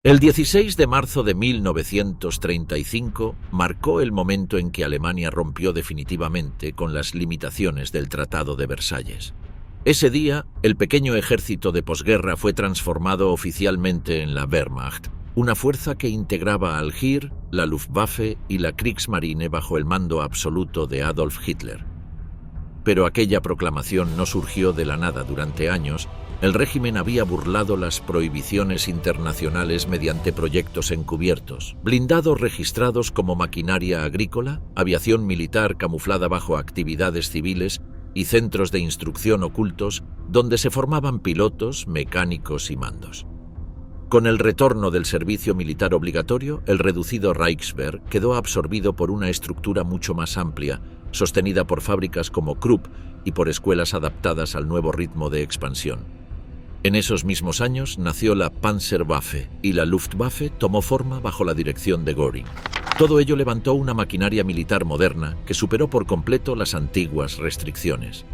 El 16 de marzo de 1935 marcó el momento en que Alemania rompió definitivamente con las limitaciones del Tratado de Versalles. Ese día, el pequeño ejército de posguerra fue transformado oficialmente en la Wehrmacht, una fuerza que integraba al Heer, la Luftwaffe y la Kriegsmarine bajo el mando absoluto de Adolf Hitler. Pero aquella proclamación no surgió de la nada. Durante años, el régimen había burlado las prohibiciones internacionales mediante proyectos encubiertos, blindados registrados como maquinaria agrícola, aviación militar camuflada bajo actividades civiles y centros de instrucción ocultos donde se formaban pilotos, mecánicos y mandos. Con el retorno del servicio militar obligatorio, el reducido Reichswehr quedó absorbido por una estructura mucho más amplia, sostenida por fábricas como Krupp y por escuelas adaptadas al nuevo ritmo de expansión. En esos mismos años nació la Panzerwaffe y la Luftwaffe tomó forma bajo la dirección de Göring. Todo ello levantó una maquinaria militar moderna que superó por completo las antiguas restricciones.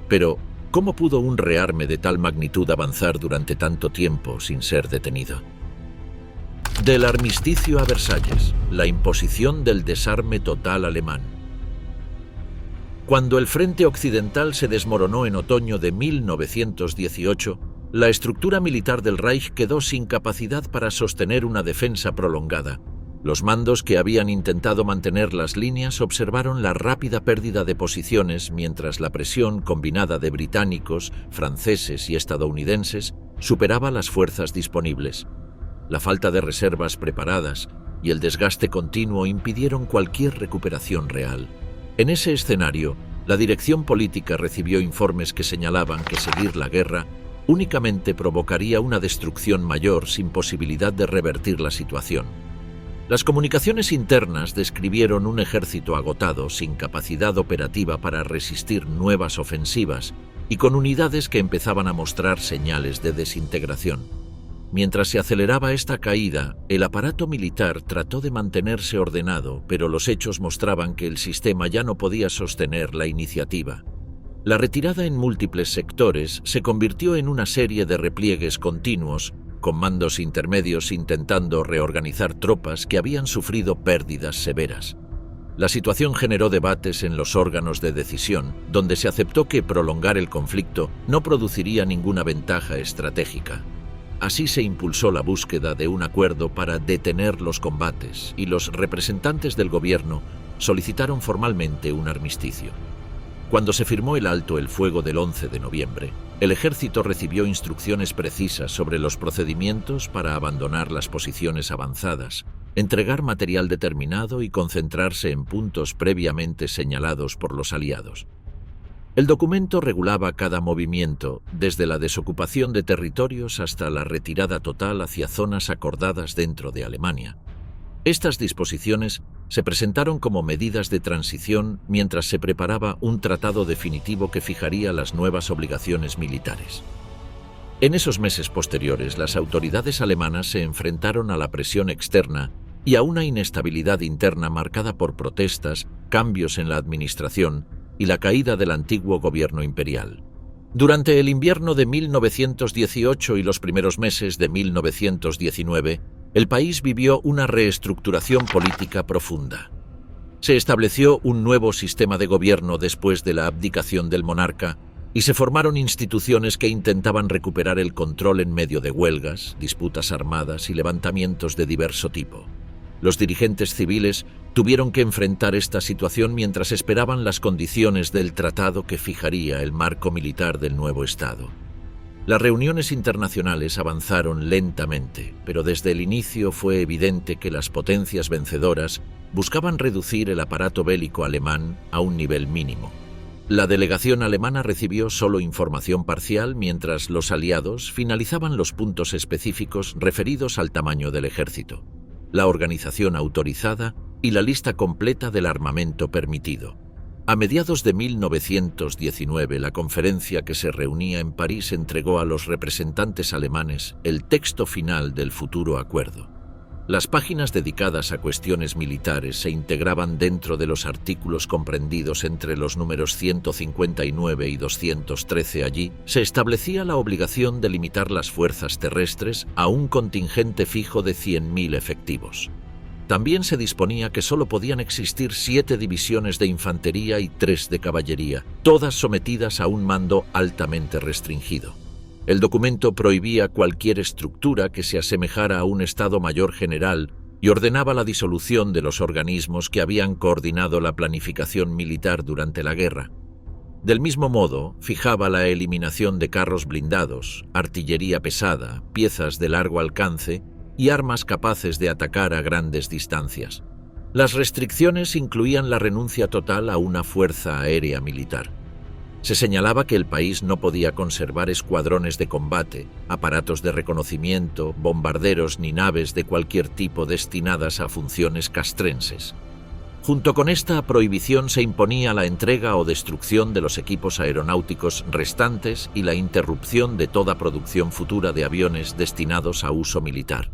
Pero, ¿cómo pudo un rearme de tal magnitud avanzar durante tanto tiempo sin ser detenido? Del armisticio a Versalles, la imposición del desarme total alemán. Cuando el frente occidental se desmoronó en otoño de 1918, la estructura militar del Reich quedó sin capacidad para sostener una defensa prolongada. Los mandos que habían intentado mantener las líneas observaron la rápida pérdida de posiciones mientras la presión combinada de británicos, franceses y estadounidenses superaba las fuerzas disponibles. La falta de reservas preparadas y el desgaste continuo impidieron cualquier recuperación real. En ese escenario, la dirección política recibió informes que señalaban que seguir la guerra únicamente provocaría una destrucción mayor sin posibilidad de revertir la situación. Las comunicaciones internas describieron un ejército agotado, sin capacidad operativa para resistir nuevas ofensivas y con unidades que empezaban a mostrar señales de desintegración. Mientras se aceleraba esta caída, el aparato militar trató de mantenerse ordenado, pero los hechos mostraban que el sistema ya no podía sostener la iniciativa. La retirada en múltiples sectores se convirtió en una serie de repliegues continuos, con mandos intermedios intentando reorganizar tropas que habían sufrido pérdidas severas. La situación generó debates en los órganos de decisión, donde se aceptó que prolongar el conflicto no produciría ninguna ventaja estratégica. Así se impulsó la búsqueda de un acuerdo para detener los combates y los representantes del gobierno solicitaron formalmente un armisticio. Cuando se firmó el alto el fuego del 11 de noviembre, el ejército recibió instrucciones precisas sobre los procedimientos para abandonar las posiciones avanzadas, entregar material determinado y concentrarse en puntos previamente señalados por los aliados. El documento regulaba cada movimiento, desde la desocupación de territorios hasta la retirada total hacia zonas acordadas dentro de Alemania. Estas disposiciones se presentaron como medidas de transición mientras se preparaba un tratado definitivo que fijaría las nuevas obligaciones militares. En esos meses posteriores, las autoridades alemanas se enfrentaron a la presión externa y a una inestabilidad interna marcada por protestas, cambios en la administración y la caída del antiguo gobierno imperial. Durante el invierno de 1918 y los primeros meses de 1919, el país vivió una reestructuración política profunda. Se estableció un nuevo sistema de gobierno después de la abdicación del monarca y se formaron instituciones que intentaban recuperar el control en medio de huelgas, disputas armadas y levantamientos de diverso tipo. Los dirigentes civiles tuvieron que enfrentar esta situación mientras esperaban las condiciones del tratado que fijaría el marco militar del nuevo Estado. Las reuniones internacionales avanzaron lentamente, pero desde el inicio fue evidente que las potencias vencedoras buscaban reducir el aparato bélico alemán a un nivel mínimo. La delegación alemana recibió solo información parcial mientras los aliados finalizaban los puntos específicos referidos al tamaño del ejército, la organización autorizada y la lista completa del armamento permitido. A mediados de 1919, la conferencia que se reunía en París entregó a los representantes alemanes el texto final del futuro acuerdo. Las páginas dedicadas a cuestiones militares se integraban dentro de los artículos comprendidos entre los números 159 y 213. Allí se establecía la obligación de limitar las fuerzas terrestres a un contingente fijo de 100.000 efectivos. También se disponía que solo podían existir 7 divisiones de infantería y 3 de caballería, todas sometidas a un mando altamente restringido. El documento prohibía cualquier estructura que se asemejara a un Estado Mayor General y ordenaba la disolución de los organismos que habían coordinado la planificación militar durante la guerra. Del mismo modo, fijaba la eliminación de carros blindados, artillería pesada, piezas de largo alcance y armas capaces de atacar a grandes distancias. Las restricciones incluían la renuncia total a una fuerza aérea militar. Se señalaba que el país no podía conservar escuadrones de combate, aparatos de reconocimiento, bombarderos ni naves de cualquier tipo destinadas a funciones castrenses. Junto con esta prohibición se imponía la entrega o destrucción de los equipos aeronáuticos restantes y la interrupción de toda producción futura de aviones destinados a uso militar.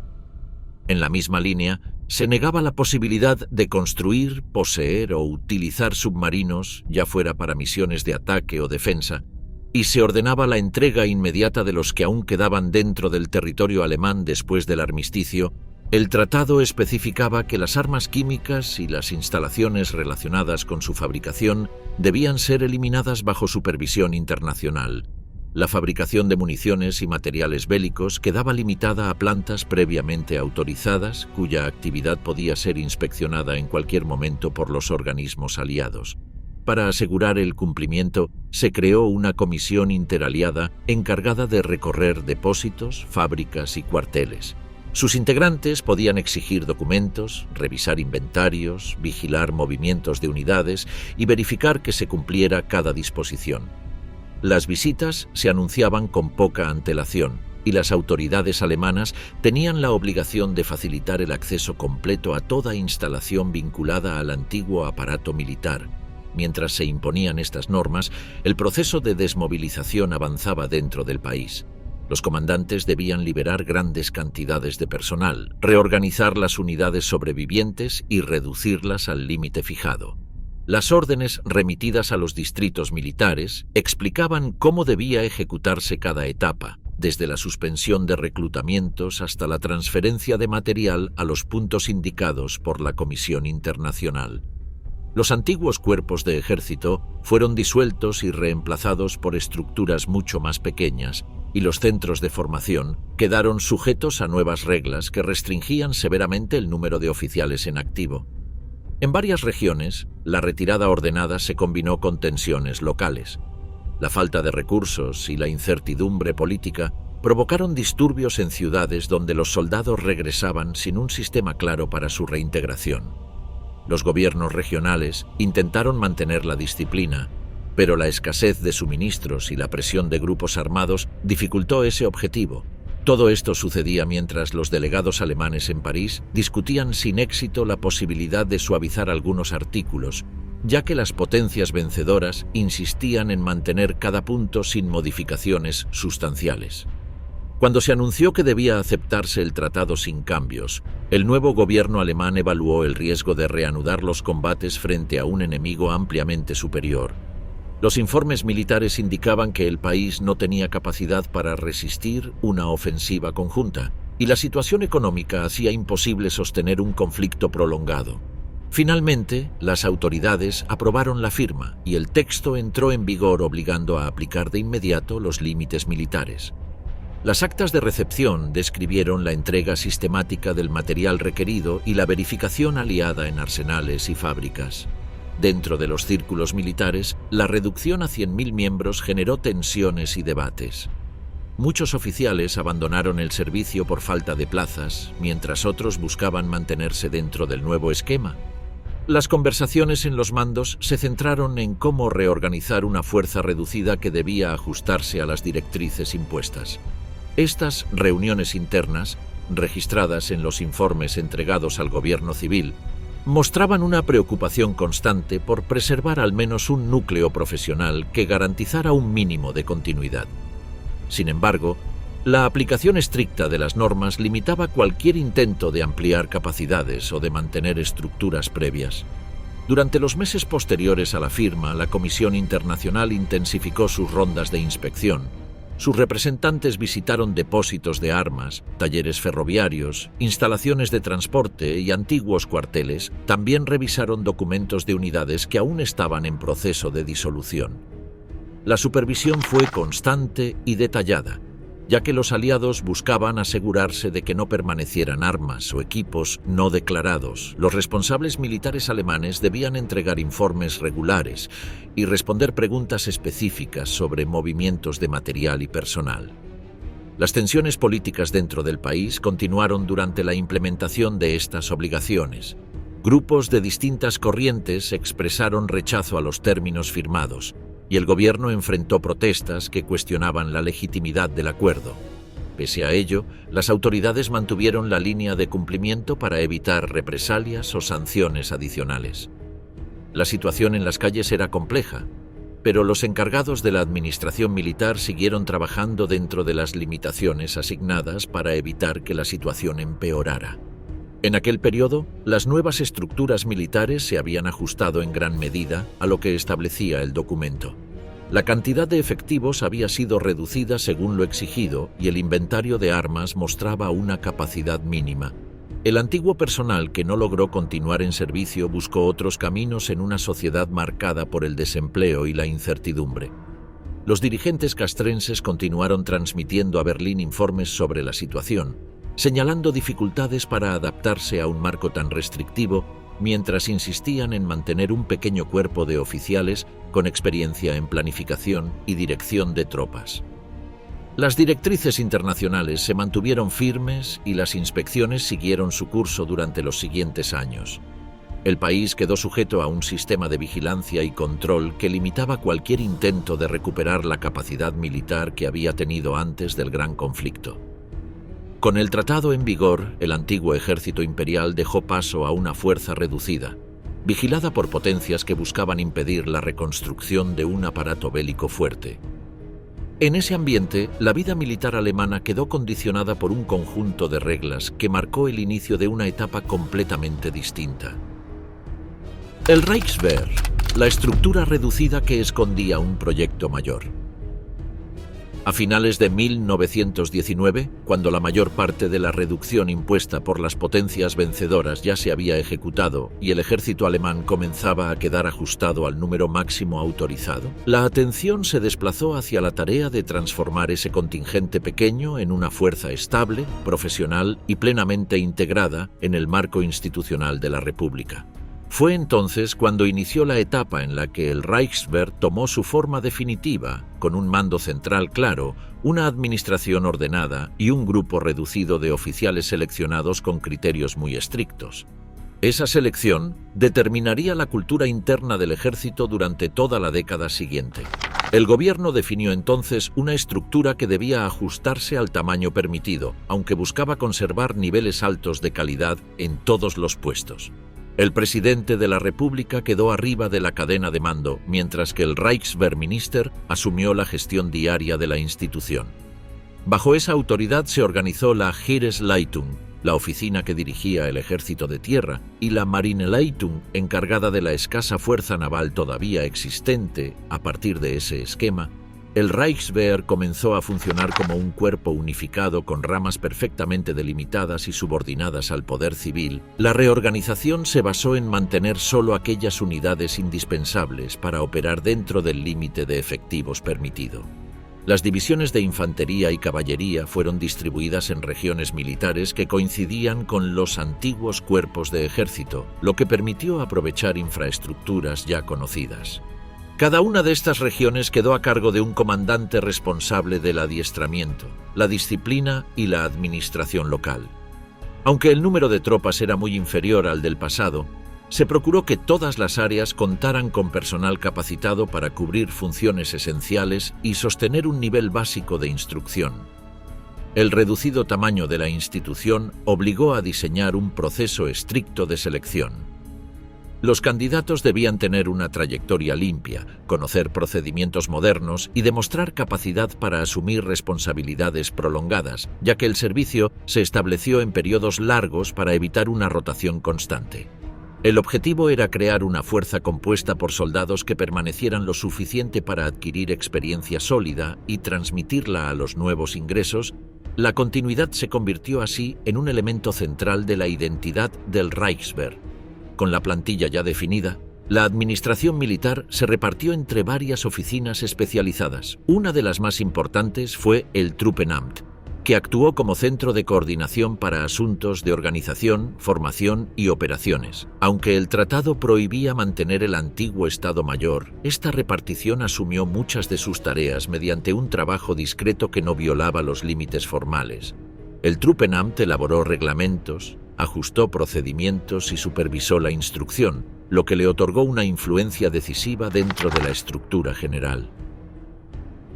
En la misma línea, se negaba la posibilidad de construir, poseer o utilizar submarinos, ya fuera para misiones de ataque o defensa, y se ordenaba la entrega inmediata de los que aún quedaban dentro del territorio alemán después del armisticio. El tratado especificaba que las armas químicas y las instalaciones relacionadas con su fabricación debían ser eliminadas bajo supervisión internacional. La fabricación de municiones y materiales bélicos quedaba limitada a plantas previamente autorizadas, cuya actividad podía ser inspeccionada en cualquier momento por los organismos aliados. Para asegurar el cumplimiento, se creó una comisión interaliada encargada de recorrer depósitos, fábricas y cuarteles. Sus integrantes podían exigir documentos, revisar inventarios, vigilar movimientos de unidades y verificar que se cumpliera cada disposición. Las visitas se anunciaban con poca antelación y las autoridades alemanas tenían la obligación de facilitar el acceso completo a toda instalación vinculada al antiguo aparato militar. Mientras se imponían estas normas, el proceso de desmovilización avanzaba dentro del país. Los comandantes debían liberar grandes cantidades de personal, reorganizar las unidades sobrevivientes y reducirlas al límite fijado. Las órdenes remitidas a los distritos militares explicaban cómo debía ejecutarse cada etapa, desde la suspensión de reclutamientos hasta la transferencia de material a los puntos indicados por la Comisión Internacional. Los antiguos cuerpos de ejército fueron disueltos y reemplazados por estructuras mucho más pequeñas, y los centros de formación quedaron sujetos a nuevas reglas que restringían severamente el número de oficiales en activo. En varias regiones, la retirada ordenada se combinó con tensiones locales. La falta de recursos y la incertidumbre política provocaron disturbios en ciudades donde los soldados regresaban sin un sistema claro para su reintegración. Los gobiernos regionales intentaron mantener la disciplina, pero la escasez de suministros y la presión de grupos armados dificultó ese objetivo. Todo esto sucedía mientras los delegados alemanes en París discutían sin éxito la posibilidad de suavizar algunos artículos, ya que las potencias vencedoras insistían en mantener cada punto sin modificaciones sustanciales. Cuando se anunció que debía aceptarse el tratado sin cambios, el nuevo gobierno alemán evaluó el riesgo de reanudar los combates frente a un enemigo ampliamente superior. Los informes militares indicaban que el país no tenía capacidad para resistir una ofensiva conjunta, y la situación económica hacía imposible sostener un conflicto prolongado. Finalmente, las autoridades aprobaron la firma y el texto entró en vigor obligando a aplicar de inmediato los límites militares. Las actas de recepción describieron la entrega sistemática del material requerido y la verificación aliada en arsenales y fábricas. Dentro de los círculos militares, la reducción a 100.000 miembros generó tensiones y debates. Muchos oficiales abandonaron el servicio por falta de plazas, mientras otros buscaban mantenerse dentro del nuevo esquema. Las conversaciones en los mandos se centraron en cómo reorganizar una fuerza reducida que debía ajustarse a las directrices impuestas. Estas reuniones internas, registradas en los informes entregados al gobierno civil, mostraban una preocupación constante por preservar al menos un núcleo profesional que garantizara un mínimo de continuidad. Sin embargo, La aplicación estricta de las normas limitaba cualquier intento de ampliar capacidades o de mantener estructuras previas. Durante los meses posteriores a la firma, la Comisión Internacional intensificó sus rondas de inspección. Sus representantes visitaron depósitos de armas, talleres ferroviarios, instalaciones de transporte y antiguos cuarteles. También revisaron documentos de unidades que aún estaban en proceso de disolución. La supervisión fue constante y detallada, ya que los aliados buscaban asegurarse de que no permanecieran armas o equipos no declarados. Los responsables militares alemanes debían entregar informes regulares y responder preguntas específicas sobre movimientos de material y personal. Las tensiones políticas dentro del país continuaron durante la implementación de estas obligaciones. Grupos de distintas corrientes expresaron rechazo a los términos firmados, y el gobierno enfrentó protestas que cuestionaban la legitimidad del acuerdo. Pese a ello, las autoridades mantuvieron la línea de cumplimiento para evitar represalias o sanciones adicionales. La situación en las calles era compleja, pero los encargados de la administración militar siguieron trabajando dentro de las limitaciones asignadas para evitar que la situación empeorara. En aquel periodo, las nuevas estructuras militares se habían ajustado en gran medida a lo que establecía el documento. La cantidad de efectivos había sido reducida según lo exigido y el inventario de armas mostraba una capacidad mínima. El antiguo personal que no logró continuar en servicio buscó otros caminos en una sociedad marcada por el desempleo y la incertidumbre. Los dirigentes castrenses continuaron transmitiendo a Berlín informes sobre la situación, señalando dificultades para adaptarse a un marco tan restrictivo, mientras insistían en mantener un pequeño cuerpo de oficiales con experiencia en planificación y dirección de tropas. Las directrices internacionales se mantuvieron firmes y las inspecciones siguieron su curso durante los siguientes años. El país quedó sujeto a un sistema de vigilancia y control que limitaba cualquier intento de recuperar la capacidad militar que había tenido antes del gran conflicto. Con el tratado en vigor, el antiguo ejército imperial dejó paso a una fuerza reducida, vigilada por potencias que buscaban impedir la reconstrucción de un aparato bélico fuerte. En ese ambiente, la vida militar alemana quedó condicionada por un conjunto de reglas que marcó el inicio de una etapa completamente distinta. El Reichswehr, la estructura reducida que escondía un proyecto mayor. A finales de 1919, cuando la mayor parte de la reducción impuesta por las potencias vencedoras ya se había ejecutado y el ejército alemán comenzaba a quedar ajustado al número máximo autorizado, la atención se desplazó hacia la tarea de transformar ese contingente pequeño en una fuerza estable, profesional y plenamente integrada en el marco institucional de la República. Fue entonces cuando inició la etapa en la que el Reichswehr tomó su forma definitiva, con un mando central claro, una administración ordenada y un grupo reducido de oficiales seleccionados con criterios muy estrictos. Esa selección determinaría la cultura interna del ejército durante toda la década siguiente. El gobierno definió entonces una estructura que debía ajustarse al tamaño permitido, aunque buscaba conservar niveles altos de calidad en todos los puestos. El presidente de la República quedó arriba de la cadena de mando, mientras que el Reichswehrminister asumió la gestión diaria de la institución. Bajo esa autoridad se organizó la Heeresleitung, la oficina que dirigía el ejército de tierra, y la Marineleitung, encargada de la escasa fuerza naval todavía existente. A partir de ese esquema, el Reichswehr comenzó a funcionar como un cuerpo unificado con ramas perfectamente delimitadas y subordinadas al poder civil. La reorganización se basó en mantener solo aquellas unidades indispensables para operar dentro del límite de efectivos permitido. Las divisiones de infantería y caballería fueron distribuidas en regiones militares que coincidían con los antiguos cuerpos de ejército, lo que permitió aprovechar infraestructuras ya conocidas. Cada una de estas regiones quedó a cargo de un comandante responsable del adiestramiento, la disciplina y la administración local. Aunque el número de tropas era muy inferior al del pasado, se procuró que todas las áreas contaran con personal capacitado para cubrir funciones esenciales y sostener un nivel básico de instrucción. El reducido tamaño de la institución obligó a diseñar un proceso estricto de selección. Los candidatos debían tener una trayectoria limpia, conocer procedimientos modernos y demostrar capacidad para asumir responsabilidades prolongadas, ya que el servicio se estableció en periodos largos para evitar una rotación constante. El objetivo era crear una fuerza compuesta por soldados que permanecieran lo suficiente para adquirir experiencia sólida y transmitirla a los nuevos ingresos. La continuidad se convirtió así en un elemento central de la identidad del Reichswehr. Con la plantilla ya definida, la administración militar se repartió entre varias oficinas especializadas. Una de las más importantes fue el Truppenamt, que actuó como centro de coordinación para asuntos de organización, formación y operaciones. Aunque el tratado prohibía mantener el antiguo Estado Mayor, esta repartición asumió muchas de sus tareas mediante un trabajo discreto que no violaba los límites formales. El Truppenamt elaboró reglamentos, ajustó procedimientos y supervisó la instrucción, lo que le otorgó una influencia decisiva dentro de la estructura general.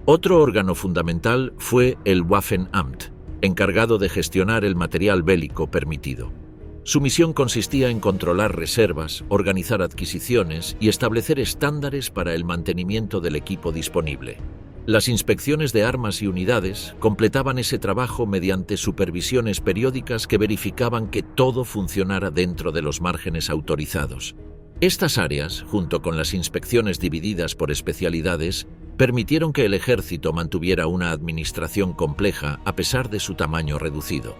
Otro órgano fundamental fue el Waffenamt, encargado de gestionar el material bélico permitido. Su misión consistía en controlar reservas, organizar adquisiciones y establecer estándares para el mantenimiento del equipo disponible. Las inspecciones de armas y unidades completaban ese trabajo mediante supervisiones periódicas que verificaban que todo funcionara dentro de los márgenes autorizados. Estas áreas, junto con las inspecciones divididas por especialidades, permitieron que el ejército mantuviera una administración compleja a pesar de su tamaño reducido.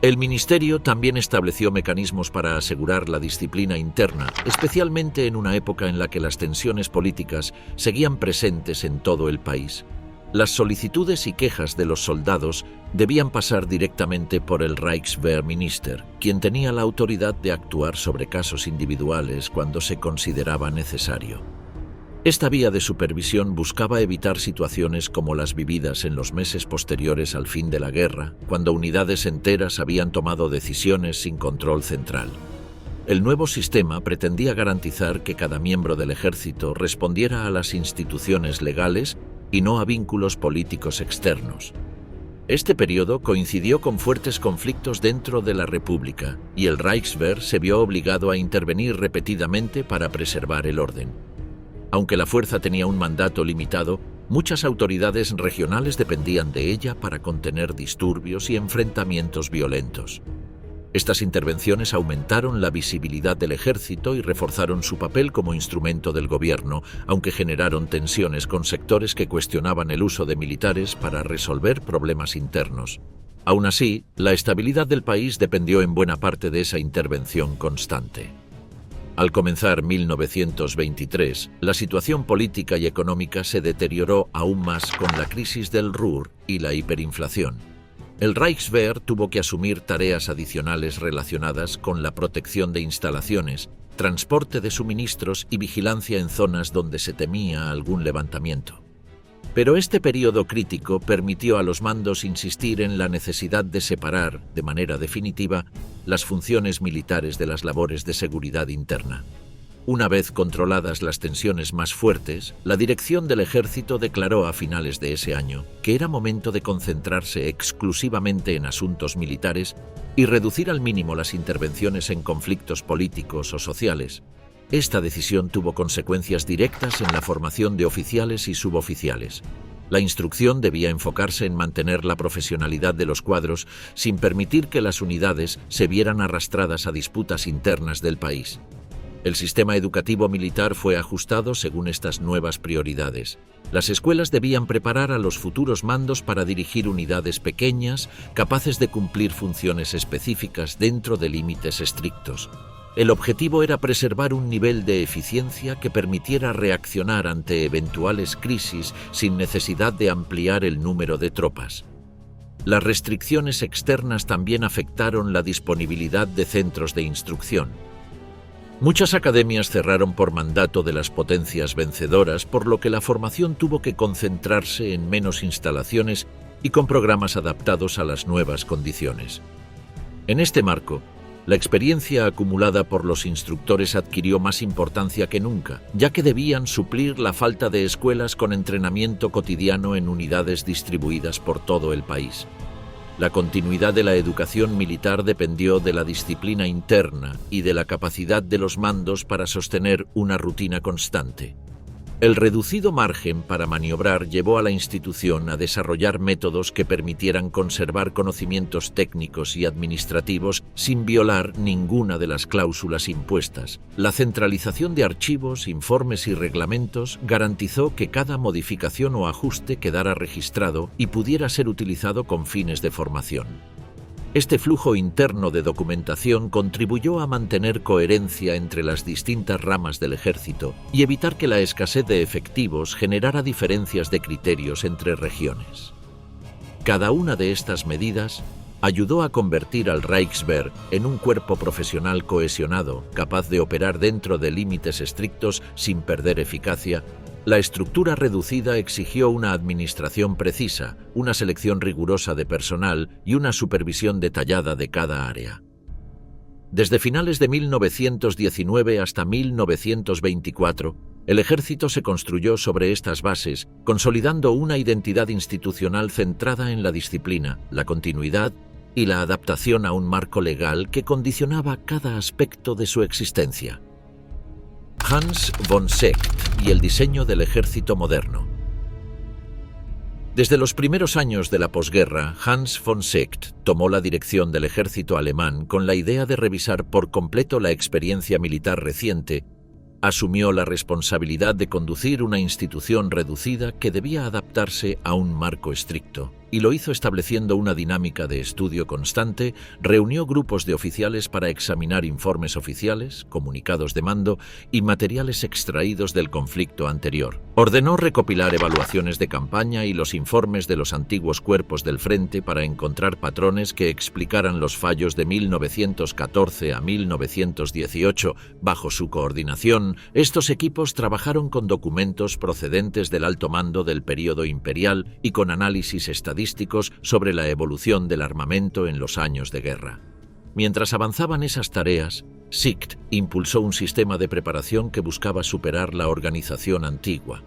El ministerio también estableció mecanismos para asegurar la disciplina interna, especialmente en una época en la que las tensiones políticas seguían presentes en todo el país. Las solicitudes y quejas de los soldados debían pasar directamente por el Reichswehrminister, quien tenía la autoridad de actuar sobre casos individuales cuando se consideraba necesario. Esta vía de supervisión buscaba evitar situaciones como las vividas en los meses posteriores al fin de la guerra, cuando unidades enteras habían tomado decisiones sin control central. El nuevo sistema pretendía garantizar que cada miembro del ejército respondiera a las instituciones legales y no a vínculos políticos externos. Este periodo coincidió con fuertes conflictos dentro de la República, y el Reichswehr se vio obligado a intervenir repetidamente para preservar el orden. Aunque la fuerza tenía un mandato limitado, muchas autoridades regionales dependían de ella para contener disturbios y enfrentamientos violentos. Estas intervenciones aumentaron la visibilidad del ejército y reforzaron su papel como instrumento del gobierno, aunque generaron tensiones con sectores que cuestionaban el uso de militares para resolver problemas internos. Aún así, la estabilidad del país dependió en buena parte de esa intervención constante. Al comenzar 1923, la situación política y económica se deterioró aún más con la crisis del Ruhr y la hiperinflación. El Reichswehr tuvo que asumir tareas adicionales relacionadas con la protección de instalaciones, transporte de suministros y vigilancia en zonas donde se temía algún levantamiento. Pero este periodo crítico permitió a los mandos insistir en la necesidad de separar, de manera definitiva, las funciones militares de las labores de seguridad interna. Una vez controladas las tensiones más fuertes, la dirección del ejército declaró a finales de ese año que era momento de concentrarse exclusivamente en asuntos militares y reducir al mínimo las intervenciones en conflictos políticos o sociales. Esta decisión tuvo consecuencias directas en la formación de oficiales y suboficiales. La instrucción debía enfocarse en mantener la profesionalidad de los cuadros sin permitir que las unidades se vieran arrastradas a disputas internas del país. El sistema educativo militar fue ajustado según estas nuevas prioridades. Las escuelas debían preparar a los futuros mandos para dirigir unidades pequeñas, capaces de cumplir funciones específicas dentro de límites estrictos. El objetivo era preservar un nivel de eficiencia que permitiera reaccionar ante eventuales crisis sin necesidad de ampliar el número de tropas. Las restricciones externas también afectaron la disponibilidad de centros de instrucción. Muchas academias cerraron por mandato de las potencias vencedoras, por lo que la formación tuvo que concentrarse en menos instalaciones y con programas adaptados a las nuevas condiciones. En este marco, la experiencia acumulada por los instructores adquirió más importancia que nunca, ya que debían suplir la falta de escuelas con entrenamiento cotidiano en unidades distribuidas por todo el país. La continuidad de la educación militar dependió de la disciplina interna y de la capacidad de los mandos para sostener una rutina constante. El reducido margen para maniobrar llevó a la institución a desarrollar métodos que permitieran conservar conocimientos técnicos y administrativos sin violar ninguna de las cláusulas impuestas. La centralización de archivos, informes y reglamentos garantizó que cada modificación o ajuste quedara registrado y pudiera ser utilizado con fines de formación. Este flujo interno de documentación contribuyó a mantener coherencia entre las distintas ramas del ejército y evitar que la escasez de efectivos generara diferencias de criterios entre regiones. Cada una de estas medidas ayudó a convertir al Reichswehr en un cuerpo profesional cohesionado, capaz de operar dentro de límites estrictos sin perder eficacia. La estructura reducida exigió una administración precisa, una selección rigurosa de personal y una supervisión detallada de cada área. Desde finales de 1919 hasta 1924, el ejército se construyó sobre estas bases, consolidando una identidad institucional centrada en la disciplina, la continuidad y la adaptación a un marco legal que condicionaba cada aspecto de su existencia. Hans von Seeckt y el diseño del ejército moderno. Desde los primeros años de la posguerra, Hans von Seeckt tomó la dirección del ejército alemán con la idea de revisar por completo la experiencia militar reciente. Asumió la responsabilidad de conducir una institución reducida que debía adaptarse a un marco estricto, y lo hizo estableciendo una dinámica de estudio constante. Reunió grupos de oficiales para examinar informes oficiales, comunicados de mando y materiales extraídos del conflicto anterior. Ordenó recopilar evaluaciones de campaña y los informes de los antiguos cuerpos del frente para encontrar patrones que explicaran los fallos de 1914 a 1918. Bajo su coordinación, estos equipos trabajaron con documentos procedentes del alto mando del período imperial y con análisis estadísticos sobre la evolución del armamento en los años de guerra. Mientras avanzaban esas tareas, Seeckt impulsó un sistema de preparación que buscaba superar la organización antigua.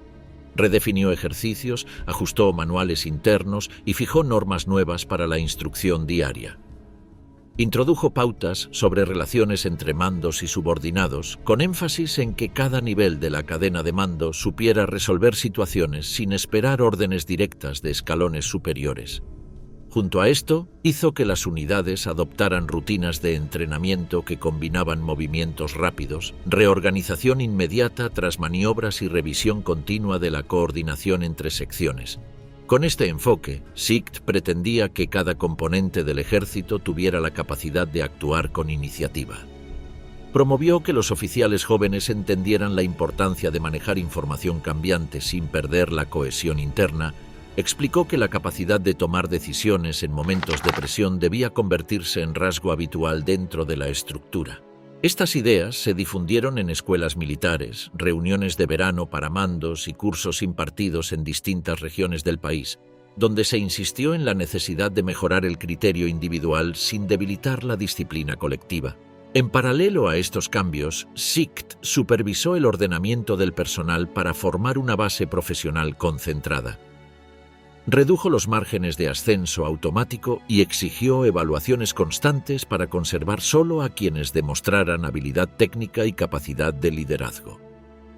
Redefinió ejercicios, ajustó manuales internos y fijó normas nuevas para la instrucción diaria. Introdujo pautas sobre relaciones entre mandos y subordinados, con énfasis en que cada nivel de la cadena de mando supiera resolver situaciones sin esperar órdenes directas de escalones superiores. Junto a esto, hizo que las unidades adoptaran rutinas de entrenamiento que combinaban movimientos rápidos, reorganización inmediata tras maniobras y revisión continua de la coordinación entre secciones. Con este enfoque, Seeckt pretendía que cada componente del ejército tuviera la capacidad de actuar con iniciativa. Promovió que los oficiales jóvenes entendieran la importancia de manejar información cambiante sin perder la cohesión interna. Explicó que la capacidad de tomar decisiones en momentos de presión debía convertirse en rasgo habitual dentro de la estructura. Estas ideas se difundieron en escuelas militares, reuniones de verano para mandos y cursos impartidos en distintas regiones del país, donde se insistió en la necesidad de mejorar el criterio individual sin debilitar la disciplina colectiva. En paralelo a estos cambios, Seeckt supervisó el ordenamiento del personal para formar una base profesional concentrada. Redujo los márgenes de ascenso automático y exigió evaluaciones constantes para conservar solo a quienes demostraran habilidad técnica y capacidad de liderazgo.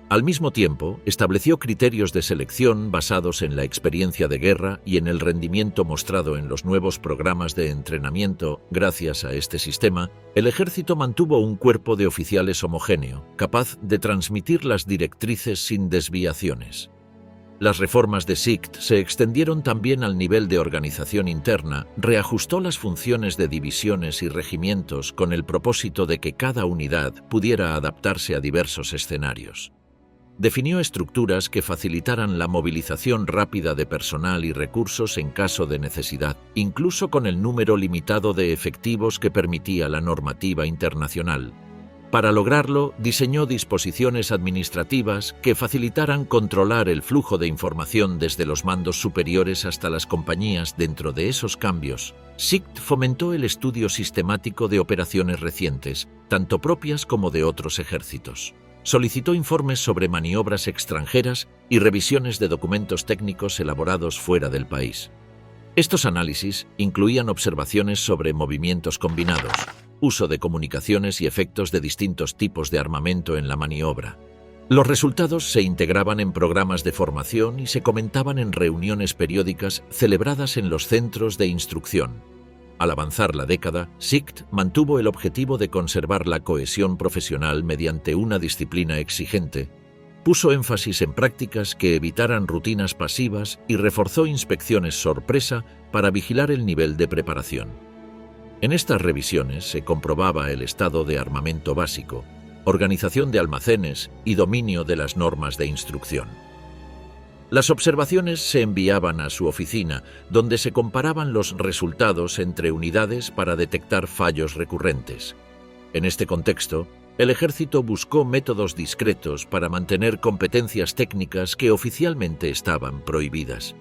Al mismo tiempo, estableció criterios de selección basados en la experiencia de guerra y en el rendimiento mostrado en los nuevos programas de entrenamiento. Gracias a este sistema, el ejército mantuvo un cuerpo de oficiales homogéneo, capaz de transmitir las directrices sin desviaciones. Las reformas de Seeckt se extendieron también al nivel de organización interna, reajustó las funciones de divisiones y regimientos con el propósito de que cada unidad pudiera adaptarse a diversos escenarios. Definió estructuras que facilitaran la movilización rápida de personal y recursos en caso de necesidad, incluso con el número limitado de efectivos que permitía la normativa internacional. Para lograrlo, diseñó disposiciones administrativas que facilitaran controlar el flujo de información desde los mandos superiores hasta las compañías. Dentro de esos cambios, Seeckt fomentó el estudio sistemático de operaciones recientes, tanto propias como de otros ejércitos. Solicitó informes sobre maniobras extranjeras y revisiones de documentos técnicos elaborados fuera del país. Estos análisis incluían observaciones sobre movimientos combinados, uso de comunicaciones y efectos de distintos tipos de armamento en la maniobra. Los resultados se integraban en programas de formación y se comentaban en reuniones periódicas celebradas en los centros de instrucción. Al avanzar la década, SICT mantuvo el objetivo de conservar la cohesión profesional mediante una disciplina exigente. Puso énfasis en prácticas que evitaran rutinas pasivas y reforzó inspecciones sorpresa para vigilar el nivel de preparación. En estas revisiones se comprobaba el estado de armamento básico, organización de almacenes y dominio de las normas de instrucción. Las observaciones se enviaban a su oficina, donde se comparaban los resultados entre unidades para detectar fallos recurrentes. En este contexto, el ejército buscó métodos discretos para mantener competencias técnicas que oficialmente estaban prohibidas.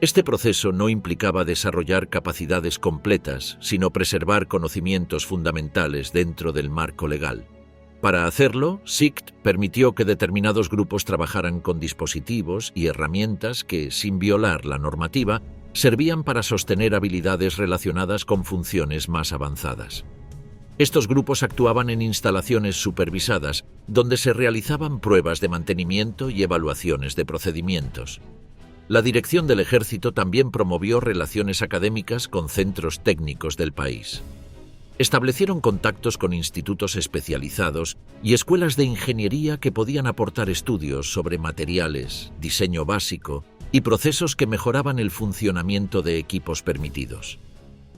Este proceso no implicaba desarrollar capacidades completas, sino preservar conocimientos fundamentales dentro del marco legal. Para hacerlo, SICT permitió que determinados grupos trabajaran con dispositivos y herramientas que, sin violar la normativa, servían para sostener habilidades relacionadas con funciones más avanzadas. Estos grupos actuaban en instalaciones supervisadas, donde se realizaban pruebas de mantenimiento y evaluaciones de procedimientos. La dirección del ejército también promovió relaciones académicas con centros técnicos del país. Establecieron contactos con institutos especializados y escuelas de ingeniería que podían aportar estudios sobre materiales, diseño básico y procesos que mejoraban el funcionamiento de equipos permitidos.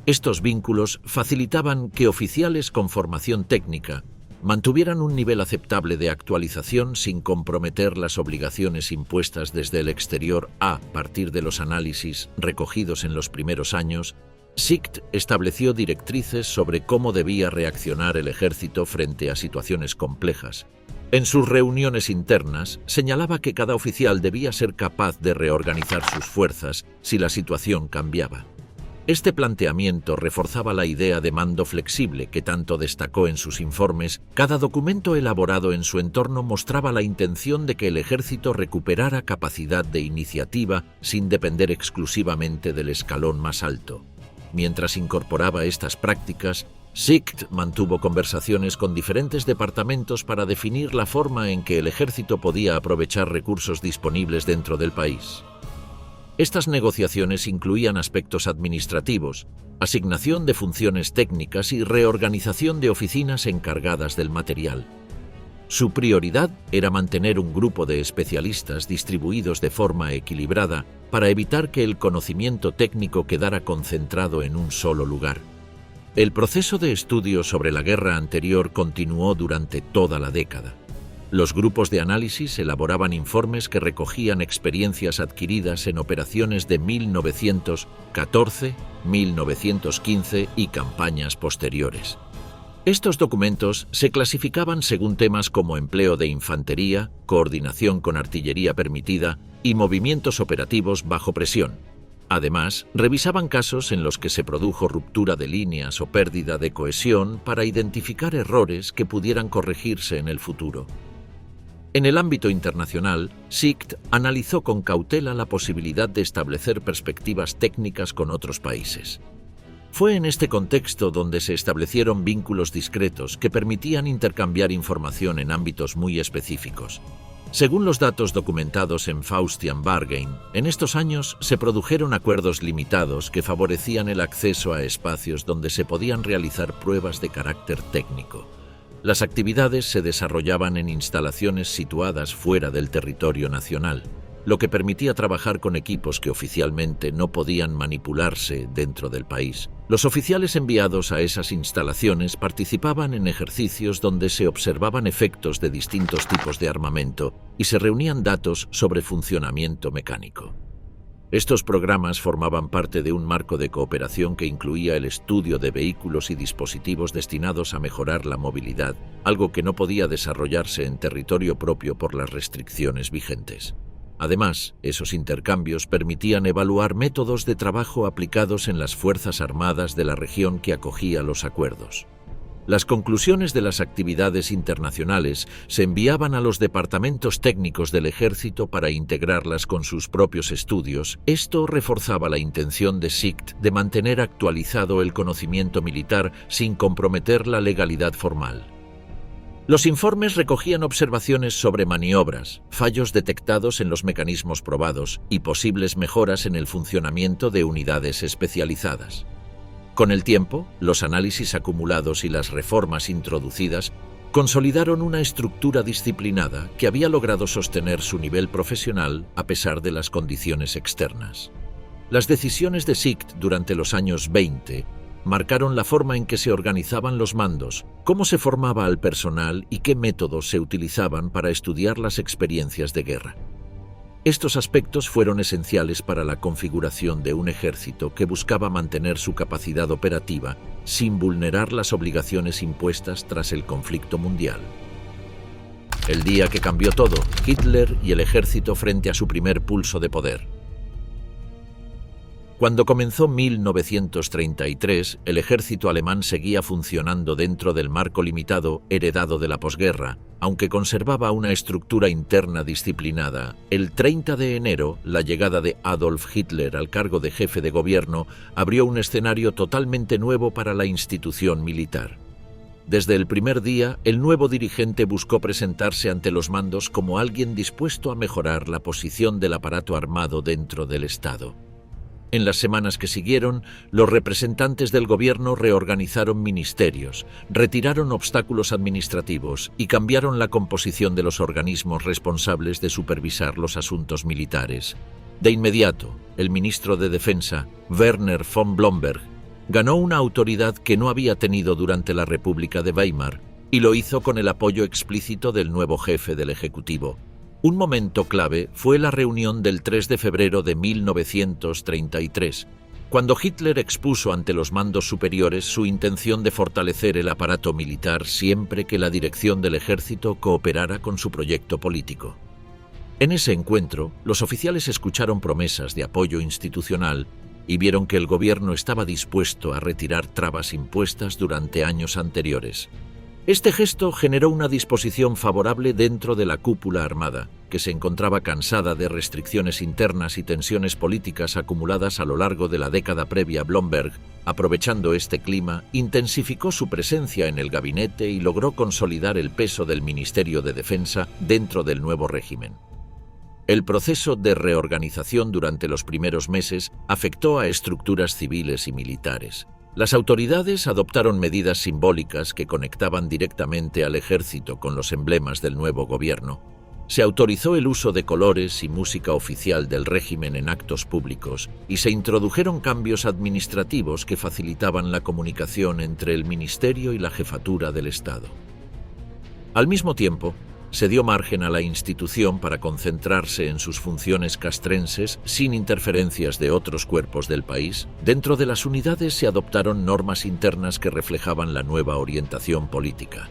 Estos vínculos facilitaban que oficiales con formación técnica mantuvieran un nivel aceptable de actualización sin comprometer las obligaciones impuestas desde el exterior. A partir de los análisis recogidos en los primeros años, SICT estableció directrices sobre cómo debía reaccionar el ejército frente a situaciones complejas. En sus reuniones internas, señalaba que cada oficial debía ser capaz de reorganizar sus fuerzas si la situación cambiaba. Este planteamiento reforzaba la idea de mando flexible que tanto destacó en sus informes. Cada documento elaborado en su entorno mostraba la intención de que el ejército recuperara capacidad de iniciativa sin depender exclusivamente del escalón más alto. Mientras incorporaba estas prácticas, SICT mantuvo conversaciones con diferentes departamentos para definir la forma en que el ejército podía aprovechar recursos disponibles dentro del país. Estas negociaciones incluían aspectos administrativos, asignación de funciones técnicas y reorganización de oficinas encargadas del material. Su prioridad era mantener un grupo de especialistas distribuidos de forma equilibrada para evitar que el conocimiento técnico quedara concentrado en un solo lugar. El proceso de estudio sobre la guerra anterior continuó durante toda la década. Los grupos de análisis elaboraban informes que recogían experiencias adquiridas en operaciones de 1914, 1915 y campañas posteriores. Estos documentos se clasificaban según temas como empleo de infantería, coordinación con artillería permitida y movimientos operativos bajo presión. Además, revisaban casos en los que se produjo ruptura de líneas o pérdida de cohesión para identificar errores que pudieran corregirse en el futuro. En el ámbito internacional, SICT analizó con cautela la posibilidad de establecer perspectivas técnicas con otros países. Fue en este contexto donde se establecieron vínculos discretos que permitían intercambiar información en ámbitos muy específicos. Según los datos documentados en Faustian Bargain, en estos años se produjeron acuerdos limitados que favorecían el acceso a espacios donde se podían realizar pruebas de carácter técnico. Las actividades se desarrollaban en instalaciones situadas fuera del territorio nacional, lo que permitía trabajar con equipos que oficialmente no podían manipularse dentro del país. Los oficiales enviados a esas instalaciones participaban en ejercicios donde se observaban efectos de distintos tipos de armamento y se reunían datos sobre funcionamiento mecánico. Estos programas formaban parte de un marco de cooperación que incluía el estudio de vehículos y dispositivos destinados a mejorar la movilidad, algo que no podía desarrollarse en territorio propio por las restricciones vigentes. Además, esos intercambios permitían evaluar métodos de trabajo aplicados en las Fuerzas Armadas de la región que acogía los acuerdos. Las conclusiones de las actividades internacionales se enviaban a los departamentos técnicos del ejército para integrarlas con sus propios estudios. Esto reforzaba la intención de SICT de mantener actualizado el conocimiento militar sin comprometer la legalidad formal. Los informes recogían observaciones sobre maniobras, fallos detectados en los mecanismos probados y posibles mejoras en el funcionamiento de unidades especializadas. Con el tiempo, los análisis acumulados y las reformas introducidas consolidaron una estructura disciplinada que había logrado sostener su nivel profesional a pesar de las condiciones externas. Las decisiones de SICT durante los años 20 marcaron la forma en que se organizaban los mandos, cómo se formaba al personal y qué métodos se utilizaban para estudiar las experiencias de guerra. Estos aspectos fueron esenciales para la configuración de un ejército que buscaba mantener su capacidad operativa sin vulnerar las obligaciones impuestas tras el conflicto mundial. El día que cambió todo, Hitler y el ejército frente a su primer pulso de poder. Cuando comenzó 1933, el ejército alemán seguía funcionando dentro del marco limitado heredado de la posguerra, aunque conservaba una estructura interna disciplinada. El 30 de enero, la llegada de Adolf Hitler al cargo de jefe de gobierno abrió un escenario totalmente nuevo para la institución militar. Desde el primer día, el nuevo dirigente buscó presentarse ante los mandos como alguien dispuesto a mejorar la posición del aparato armado dentro del Estado. En las semanas que siguieron, los representantes del gobierno reorganizaron ministerios, retiraron obstáculos administrativos y cambiaron la composición de los organismos responsables de supervisar los asuntos militares. De inmediato, el ministro de Defensa, Werner von Blomberg, ganó una autoridad que no había tenido durante la República de Weimar y lo hizo con el apoyo explícito del nuevo jefe del Ejecutivo. Un momento clave fue la reunión del 3 de febrero de 1933, cuando Hitler expuso ante los mandos superiores su intención de fortalecer el aparato militar siempre que la dirección del ejército cooperara con su proyecto político. En ese encuentro, los oficiales escucharon promesas de apoyo institucional y vieron que el gobierno estaba dispuesto a retirar trabas impuestas durante años anteriores. Este gesto generó una disposición favorable dentro de la cúpula armada, que se encontraba cansada de restricciones internas y tensiones políticas acumuladas a lo largo de la década previa. Blomberg, aprovechando este clima, intensificó su presencia en el gabinete y logró consolidar el peso del Ministerio de Defensa dentro del nuevo régimen. El proceso de reorganización durante los primeros meses afectó a estructuras civiles y militares. Las autoridades adoptaron medidas simbólicas que conectaban directamente al ejército con los emblemas del nuevo gobierno. Se autorizó el uso de colores y música oficial del régimen en actos públicos y se introdujeron cambios administrativos que facilitaban la comunicación entre el ministerio y la jefatura del Estado. Al mismo tiempo, se dio margen a la institución para concentrarse en sus funciones castrenses sin interferencias de otros cuerpos del país. Dentro de las unidades se adoptaron normas internas que reflejaban la nueva orientación política.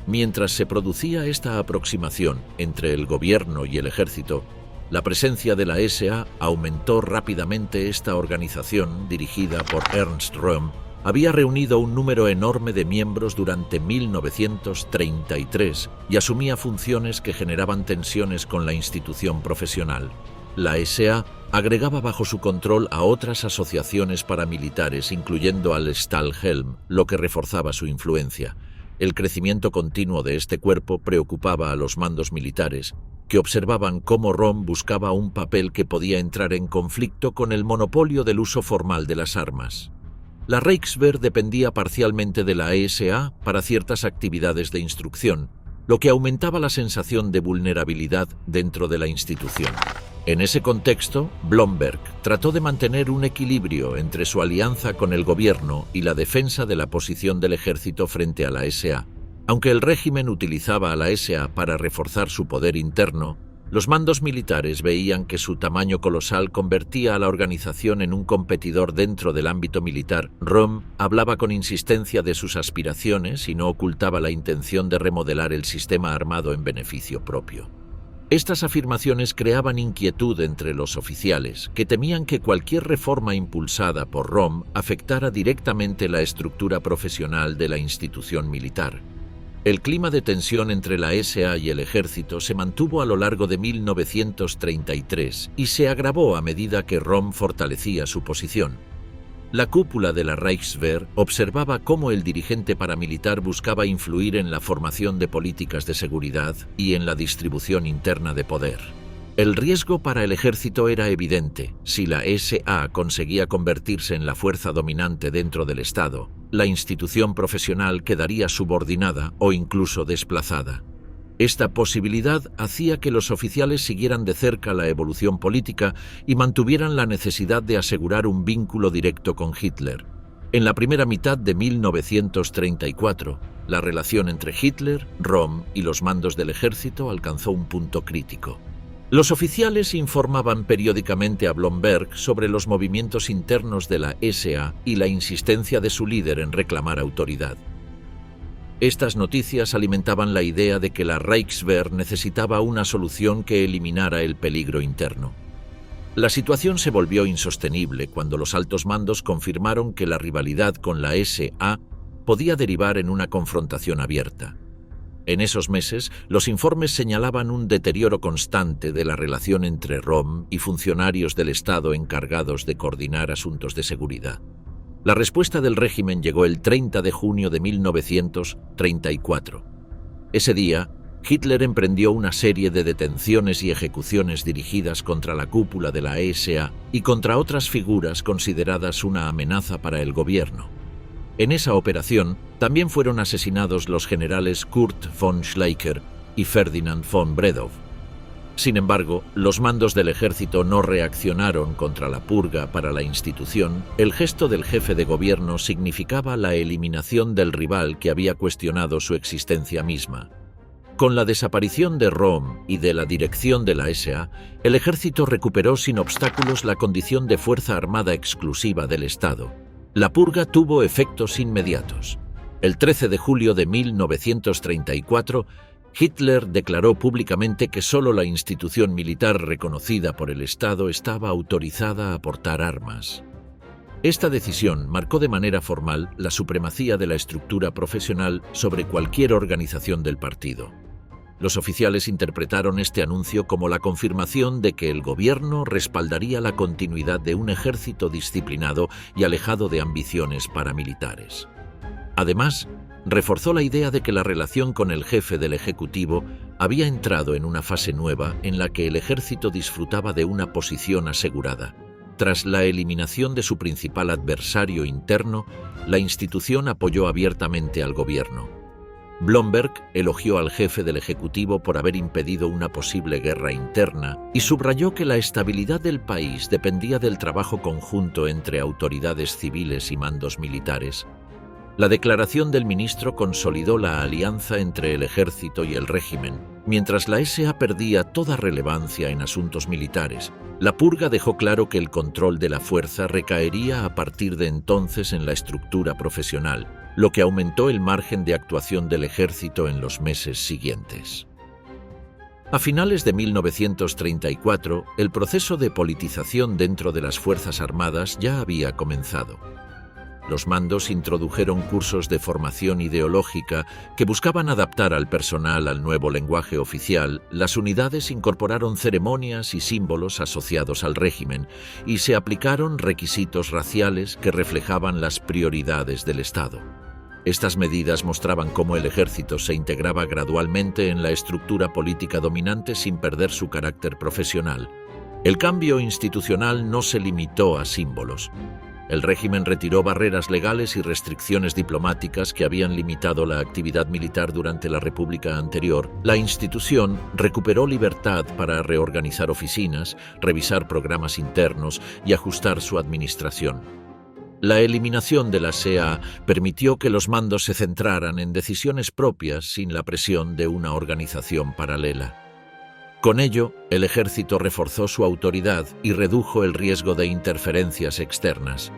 Mientras se producía esta aproximación entre el gobierno y el ejército, la presencia de la SA aumentó rápidamente. Esta organización, dirigida por Ernst Röhm, había reunido un número enorme de miembros durante 1933 y asumía funciones que generaban tensiones con la institución profesional. La SA agregaba bajo su control a otras asociaciones paramilitares, incluyendo al Stahlhelm, lo que reforzaba su influencia. El crecimiento continuo de este cuerpo preocupaba a los mandos militares, que observaban cómo Röhm buscaba un papel que podía entrar en conflicto con el monopolio del uso formal de las armas. La Reichswehr dependía parcialmente de la SA para ciertas actividades de instrucción, lo que aumentaba la sensación de vulnerabilidad dentro de la institución. En ese contexto, Blomberg trató de mantener un equilibrio entre su alianza con el gobierno y la defensa de la posición del ejército frente a la SA. Aunque el régimen utilizaba a la SA para reforzar su poder interno, los mandos militares veían que su tamaño colosal convertía a la organización en un competidor dentro del ámbito militar. Röhm hablaba con insistencia de sus aspiraciones y no ocultaba la intención de remodelar el sistema armado en beneficio propio. Estas afirmaciones creaban inquietud entre los oficiales, que temían que cualquier reforma impulsada por Röhm afectara directamente la estructura profesional de la institución militar. El clima de tensión entre la SA y el ejército se mantuvo a lo largo de 1933 y se agravó a medida que Röhm fortalecía su posición. La cúpula de la Reichswehr observaba cómo el dirigente paramilitar buscaba influir en la formación de políticas de seguridad y en la distribución interna de poder. El riesgo para el ejército era evidente. Si la SA conseguía convertirse en la fuerza dominante dentro del Estado, la institución profesional quedaría subordinada o incluso desplazada. Esta posibilidad hacía que los oficiales siguieran de cerca la evolución política y mantuvieran la necesidad de asegurar un vínculo directo con Hitler. En la primera mitad de 1934, la relación entre Hitler, Röhm y los mandos del ejército alcanzó un punto crítico. Los oficiales informaban periódicamente a Blomberg sobre los movimientos internos de la SA y la insistencia de su líder en reclamar autoridad. Estas noticias alimentaban la idea de que la Reichswehr necesitaba una solución que eliminara el peligro interno. La situación se volvió insostenible cuando los altos mandos confirmaron que la rivalidad con la SA podía derivar en una confrontación abierta. En esos meses, los informes señalaban un deterioro constante de la relación entre Röhm y funcionarios del Estado encargados de coordinar asuntos de seguridad. La respuesta del régimen llegó el 30 de junio de 1934. Ese día, Hitler emprendió una serie de detenciones y ejecuciones dirigidas contra la cúpula de la SA y contra otras figuras consideradas una amenaza para el gobierno. En esa operación también fueron asesinados los generales Kurt von Schleicher y Ferdinand von Bredow. Sin embargo, los mandos del ejército no reaccionaron contra la purga para la institución. El gesto del jefe de gobierno significaba la eliminación del rival que había cuestionado su existencia misma. Con la desaparición de Röhm y de la dirección de la SA, el ejército recuperó sin obstáculos la condición de fuerza armada exclusiva del Estado. La purga tuvo efectos inmediatos. El 13 de julio de 1934, Hitler declaró públicamente que solo la institución militar reconocida por el Estado estaba autorizada a portar armas. Esta decisión marcó de manera formal la supremacía de la estructura profesional sobre cualquier organización del partido. Los oficiales interpretaron este anuncio como la confirmación de que el gobierno respaldaría la continuidad de un ejército disciplinado y alejado de ambiciones paramilitares. Además, reforzó la idea de que la relación con el jefe del Ejecutivo había entrado en una fase nueva en la que el ejército disfrutaba de una posición asegurada. Tras la eliminación de su principal adversario interno, la institución apoyó abiertamente al gobierno. Blomberg elogió al jefe del Ejecutivo por haber impedido una posible guerra interna y subrayó que la estabilidad del país dependía del trabajo conjunto entre autoridades civiles y mandos militares. La declaración del ministro consolidó la alianza entre el ejército y el régimen, mientras la SA perdía toda relevancia en asuntos militares. La purga dejó claro que el control de la fuerza recaería a partir de entonces en la estructura profesional, lo que aumentó el margen de actuación del ejército en los meses siguientes. A finales de 1934, el proceso de politización dentro de las Fuerzas Armadas ya había comenzado. Los mandos introdujeron cursos de formación ideológica que buscaban adaptar al personal al nuevo lenguaje oficial. Las unidades incorporaron ceremonias y símbolos asociados al régimen y se aplicaron requisitos raciales que reflejaban las prioridades del Estado. Estas medidas mostraban cómo el ejército se integraba gradualmente en la estructura política dominante sin perder su carácter profesional. El cambio institucional no se limitó a símbolos. El régimen retiró barreras legales y restricciones diplomáticas que habían limitado la actividad militar durante la República anterior. La institución recuperó libertad para reorganizar oficinas, revisar programas internos y ajustar su administración. La eliminación de la SA permitió que los mandos se centraran en decisiones propias sin la presión de una organización paralela. Con ello, el ejército reforzó su autoridad y redujo el riesgo de interferencias externas.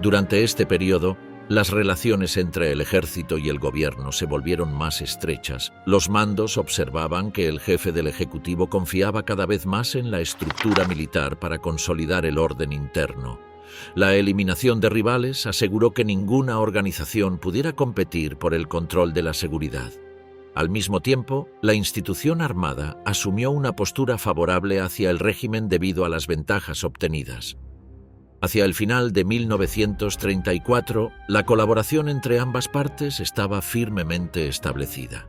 Durante este periodo, Las relaciones entre el ejército y el gobierno se volvieron más estrechas. Los mandos observaban que el jefe del ejecutivo confiaba cada vez más en la estructura militar para consolidar el orden interno. La eliminación de rivales aseguró que ninguna organización pudiera competir por el control de la seguridad. Al mismo tiempo, la institución armada asumió una postura favorable hacia el régimen debido a las ventajas obtenidas. Hacia el final de 1934, la colaboración entre ambas partes estaba firmemente establecida.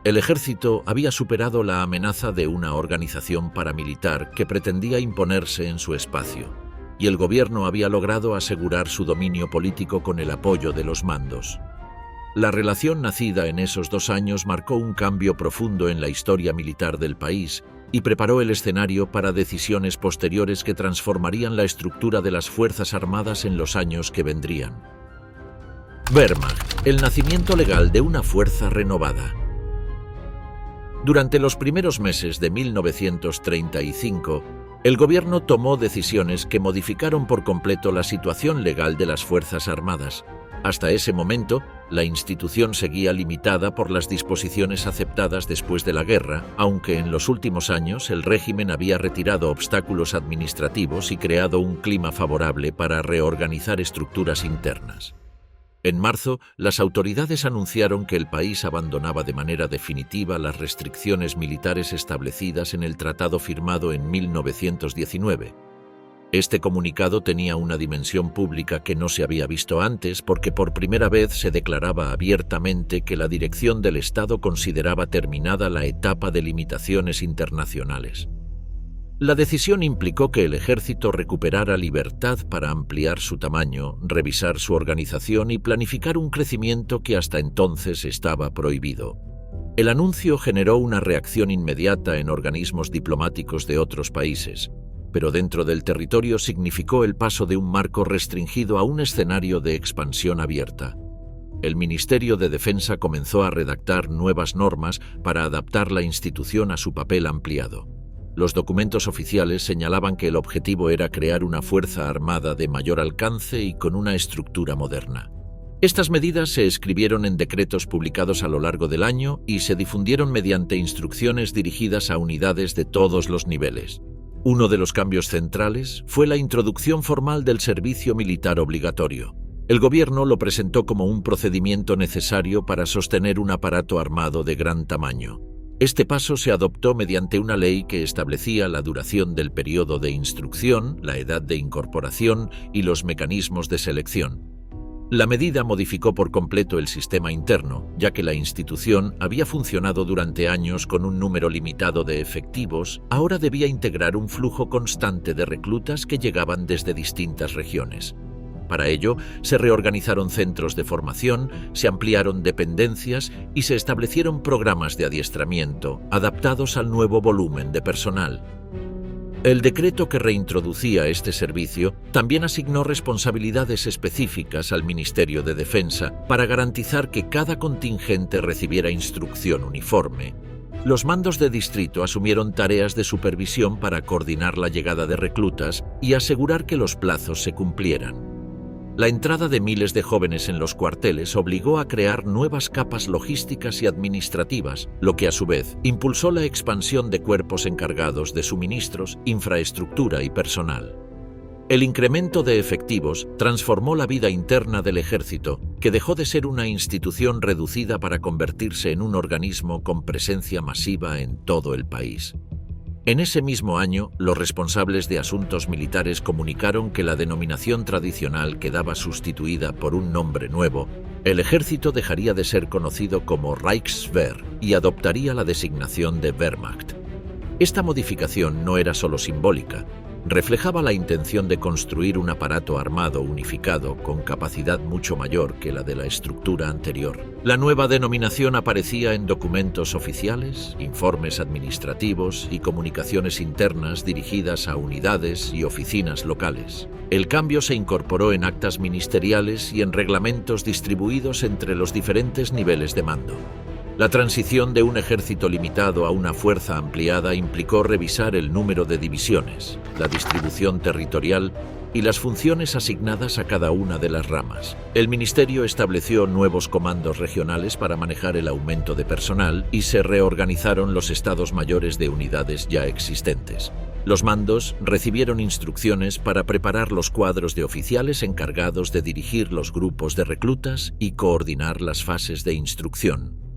El ejército había superado la amenaza de una organización paramilitar que pretendía imponerse en su espacio, y el gobierno había logrado asegurar su dominio político con el apoyo de los mandos. La relación nacida en esos 2 años marcó un cambio profundo en la historia militar del país y preparó el escenario para decisiones posteriores que transformarían la estructura de las Fuerzas Armadas en los años que vendrían. Wehrmacht, el nacimiento legal de una fuerza renovada. Durante los primeros meses de 1935, el gobierno tomó decisiones que modificaron por completo la situación legal de las Fuerzas Armadas. Hasta ese momento, la institución seguía limitada por las disposiciones aceptadas después de la guerra, aunque en los últimos años el régimen había retirado obstáculos administrativos y creado un clima favorable para reorganizar estructuras internas. En marzo, las autoridades anunciaron que el país abandonaba de manera definitiva las restricciones militares establecidas en el tratado firmado en 1919. Este comunicado tenía una dimensión pública que no se había visto antes porque por primera vez se declaraba abiertamente que la dirección del Estado consideraba terminada la etapa de limitaciones internacionales. La decisión implicó que el ejército recuperara libertad para ampliar su tamaño, revisar su organización y planificar un crecimiento que hasta entonces estaba prohibido. El anuncio generó una reacción inmediata en organismos diplomáticos de otros países, pero dentro del territorio significó el paso de un marco restringido a un escenario de expansión abierta. El Ministerio de Defensa comenzó a redactar nuevas normas para adaptar la institución a su papel ampliado. Los documentos oficiales señalaban que el objetivo era crear una fuerza armada de mayor alcance y con una estructura moderna. Estas medidas se escribieron en decretos publicados a lo largo del año y se difundieron mediante instrucciones dirigidas a unidades de todos los niveles. Uno de los cambios centrales fue la introducción formal del servicio militar obligatorio. El gobierno lo presentó como un procedimiento necesario para sostener un aparato armado de gran tamaño. Este paso se adoptó mediante una ley que establecía la duración del periodo de instrucción, la edad de incorporación y los mecanismos de selección. La medida modificó por completo el sistema interno, ya que la institución había funcionado durante años con un número limitado de efectivos, ahora debía integrar un flujo constante de reclutas que llegaban desde distintas regiones. Para ello, se reorganizaron centros de formación, se ampliaron dependencias y se establecieron programas de adiestramiento adaptados al nuevo volumen de personal. El decreto que reintroducía este servicio también asignó responsabilidades específicas al Ministerio de Defensa para garantizar que cada contingente recibiera instrucción uniforme. Los mandos de distrito asumieron tareas de supervisión para coordinar la llegada de reclutas y asegurar que los plazos se cumplieran. La entrada de miles de jóvenes en los cuarteles obligó a crear nuevas capas logísticas y administrativas, lo que a su vez impulsó la expansión de cuerpos encargados de suministros, infraestructura y personal. El incremento de efectivos transformó la vida interna del ejército, que dejó de ser una institución reducida para convertirse en un organismo con presencia masiva en todo el país. En ese mismo año, los responsables de asuntos militares comunicaron que la denominación tradicional quedaba sustituida por un nombre nuevo. El ejército dejaría de ser conocido como Reichswehr y adoptaría la designación de Wehrmacht. Esta modificación no era solo simbólica, reflejaba la intención de construir un aparato armado unificado con capacidad mucho mayor que la de la estructura anterior. La nueva denominación aparecía en documentos oficiales, informes administrativos y comunicaciones internas dirigidas a unidades y oficinas locales. El cambio se incorporó en actas ministeriales y en reglamentos distribuidos entre los diferentes niveles de mando. La transición de un ejército limitado a una fuerza ampliada implicó revisar el número de divisiones, la distribución territorial y las funciones asignadas a cada una de las ramas. El ministerio estableció nuevos comandos regionales para manejar el aumento de personal y se reorganizaron los estados mayores de unidades ya existentes. Los mandos recibieron instrucciones para preparar los cuadros de oficiales encargados de dirigir los grupos de reclutas y coordinar las fases de instrucción.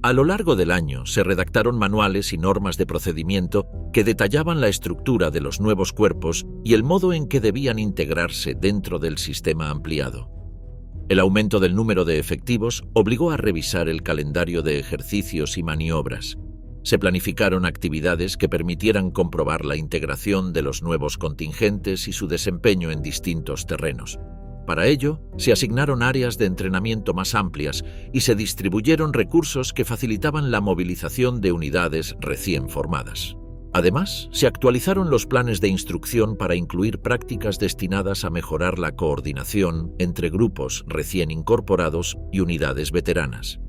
A lo largo del año se redactaron manuales y normas de procedimiento que detallaban la estructura de los nuevos cuerpos y el modo en que debían integrarse dentro del sistema ampliado. El aumento del número de efectivos obligó a revisar el calendario de ejercicios y maniobras. Se planificaron actividades que permitieran comprobar la integración de los nuevos contingentes y su desempeño en distintos terrenos. Para ello, se asignaron áreas de entrenamiento más amplias y se distribuyeron recursos que facilitaban la movilización de unidades recién formadas. Además, se actualizaron los planes de instrucción para incluir prácticas destinadas a mejorar la coordinación entre grupos recién incorporados y unidades veteranas.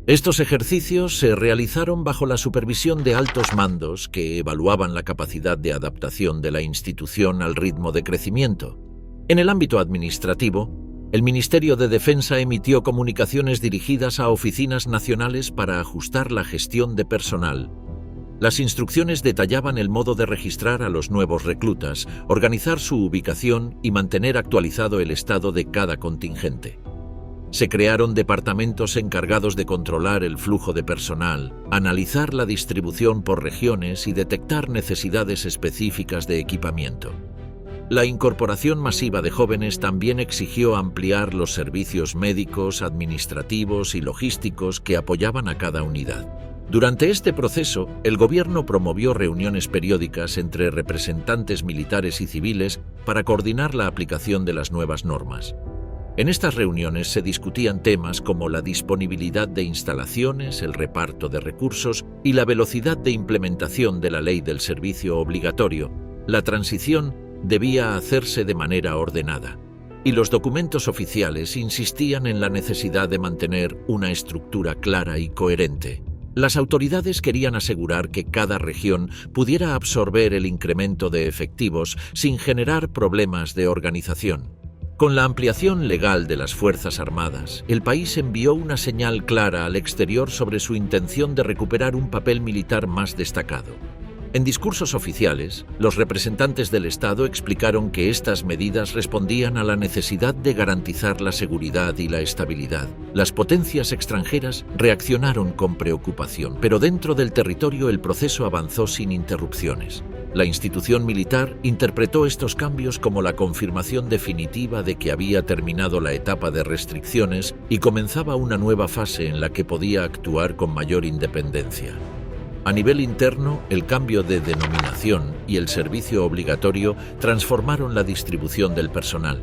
Estos ejercicios se realizaron bajo la supervisión de altos mandos que evaluaban la capacidad de adaptación de la institución al ritmo de crecimiento. En el ámbito administrativo, el Ministerio de Defensa emitió comunicaciones dirigidas a oficinas nacionales para ajustar la gestión de personal. Las instrucciones detallaban el modo de registrar a los nuevos reclutas, organizar su ubicación y mantener actualizado el estado de cada contingente. Se crearon departamentos encargados de controlar el flujo de personal, analizar la distribución por regiones y detectar necesidades específicas de equipamiento. La incorporación masiva de jóvenes también exigió ampliar los servicios médicos, administrativos y logísticos que apoyaban a cada unidad. Durante este proceso, el gobierno promovió reuniones periódicas entre representantes militares y civiles para coordinar la aplicación de las nuevas normas. En estas reuniones se discutían temas como la disponibilidad de instalaciones, el reparto de recursos y la velocidad de implementación de la ley del servicio obligatorio. La transición debía hacerse de manera ordenada, y los documentos oficiales insistían en la necesidad de mantener una estructura clara y coherente. Las autoridades querían asegurar que cada región pudiera absorber el incremento de efectivos sin generar problemas de organización. Con la ampliación legal de las Fuerzas Armadas, el país envió una señal clara al exterior sobre su intención de recuperar un papel militar más destacado. En discursos oficiales, los representantes del Estado explicaron que estas medidas respondían a la necesidad de garantizar la seguridad y la estabilidad. Las potencias extranjeras reaccionaron con preocupación, pero dentro del territorio el proceso avanzó sin interrupciones. La institución militar interpretó estos cambios como la confirmación definitiva de que había terminado la etapa de restricciones y comenzaba una nueva fase en la que podía actuar con mayor independencia. A nivel interno, el cambio de denominación y el servicio obligatorio transformaron la distribución del personal.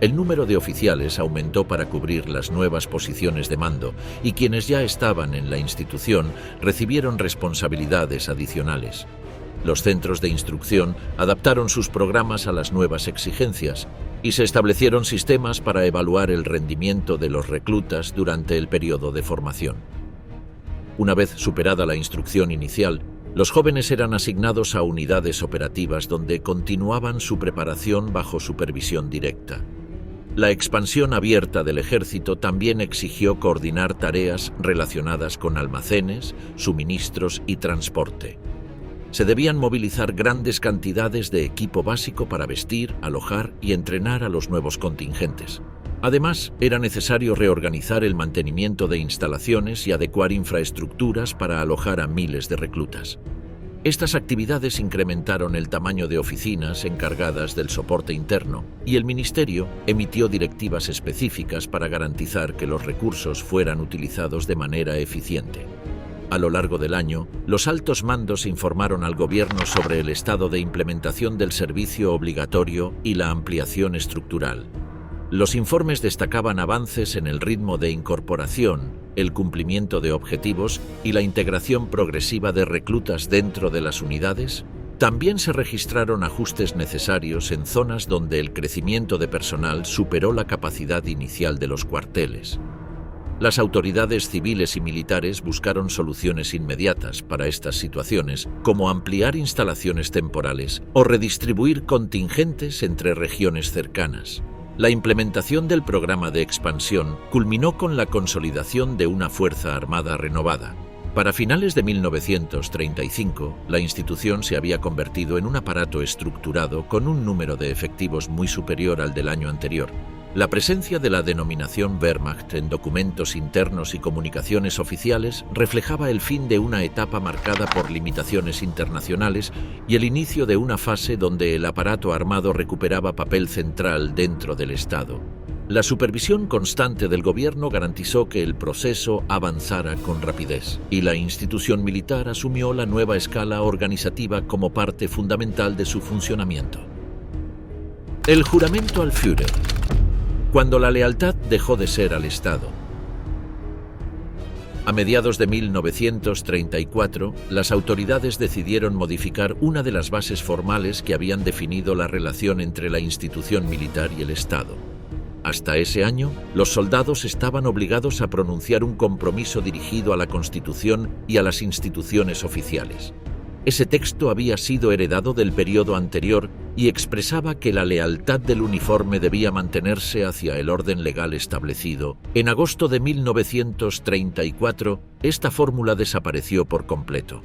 El número de oficiales aumentó para cubrir las nuevas posiciones de mando y quienes ya estaban en la institución recibieron responsabilidades adicionales. Los centros de instrucción adaptaron sus programas a las nuevas exigencias y se establecieron sistemas para evaluar el rendimiento de los reclutas durante el periodo de formación. Una vez superada la instrucción inicial, los jóvenes eran asignados a unidades operativas donde continuaban su preparación bajo supervisión directa. La expansión abierta del ejército también exigió coordinar tareas relacionadas con almacenes, suministros y transporte. Se debían movilizar grandes cantidades de equipo básico para vestir, alojar y entrenar a los nuevos contingentes. Además, era necesario reorganizar el mantenimiento de instalaciones y adecuar infraestructuras para alojar a miles de reclutas. Estas actividades incrementaron el tamaño de oficinas encargadas del soporte interno y el Ministerio emitió directivas específicas para garantizar que los recursos fueran utilizados de manera eficiente. A lo largo del año, los altos mandos informaron al gobierno sobre el estado de implementación del servicio obligatorio y la ampliación estructural. Los informes destacaban avances en el ritmo de incorporación, el cumplimiento de objetivos y la integración progresiva de reclutas dentro de las unidades. También se registraron ajustes necesarios en zonas donde el crecimiento de personal superó la capacidad inicial de los cuarteles. Las autoridades civiles y militares buscaron soluciones inmediatas para estas situaciones, como ampliar instalaciones temporales o redistribuir contingentes entre regiones cercanas. La implementación del programa de expansión culminó con la consolidación de una fuerza armada renovada. Para finales de 1935, la institución se había convertido en un aparato estructurado con un número de efectivos muy superior al del año anterior. La presencia de la denominación Wehrmacht en documentos internos y comunicaciones oficiales reflejaba el fin de una etapa marcada por limitaciones internacionales y el inicio de una fase donde el aparato armado recuperaba papel central dentro del Estado. La supervisión constante del gobierno garantizó que el proceso avanzara con rapidez, y la institución militar asumió la nueva escala organizativa como parte fundamental de su funcionamiento. El juramento al Führer. Cuando la lealtad dejó de ser al Estado. A mediados de 1934, las autoridades decidieron modificar una de las bases formales que habían definido la relación entre la institución militar y el Estado. Hasta ese año, los soldados estaban obligados a pronunciar un compromiso dirigido a la Constitución y a las instituciones oficiales. Ese texto había sido heredado del periodo anterior y expresaba que la lealtad del uniforme debía mantenerse hacia el orden legal establecido. En agosto de 1934, esta fórmula desapareció por completo.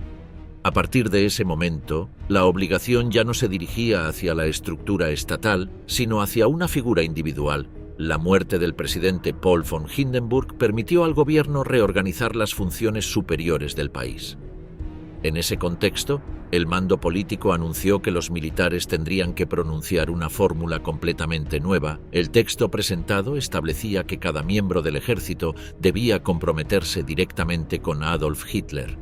A partir de ese momento, la obligación ya no se dirigía hacia la estructura estatal, sino hacia una figura individual. La muerte del presidente Paul von Hindenburg permitió al gobierno reorganizar las funciones superiores del país. En ese contexto, el mando político anunció que los militares tendrían que pronunciar una fórmula completamente nueva. El texto presentado establecía que cada miembro del ejército debía comprometerse directamente con Adolf Hitler.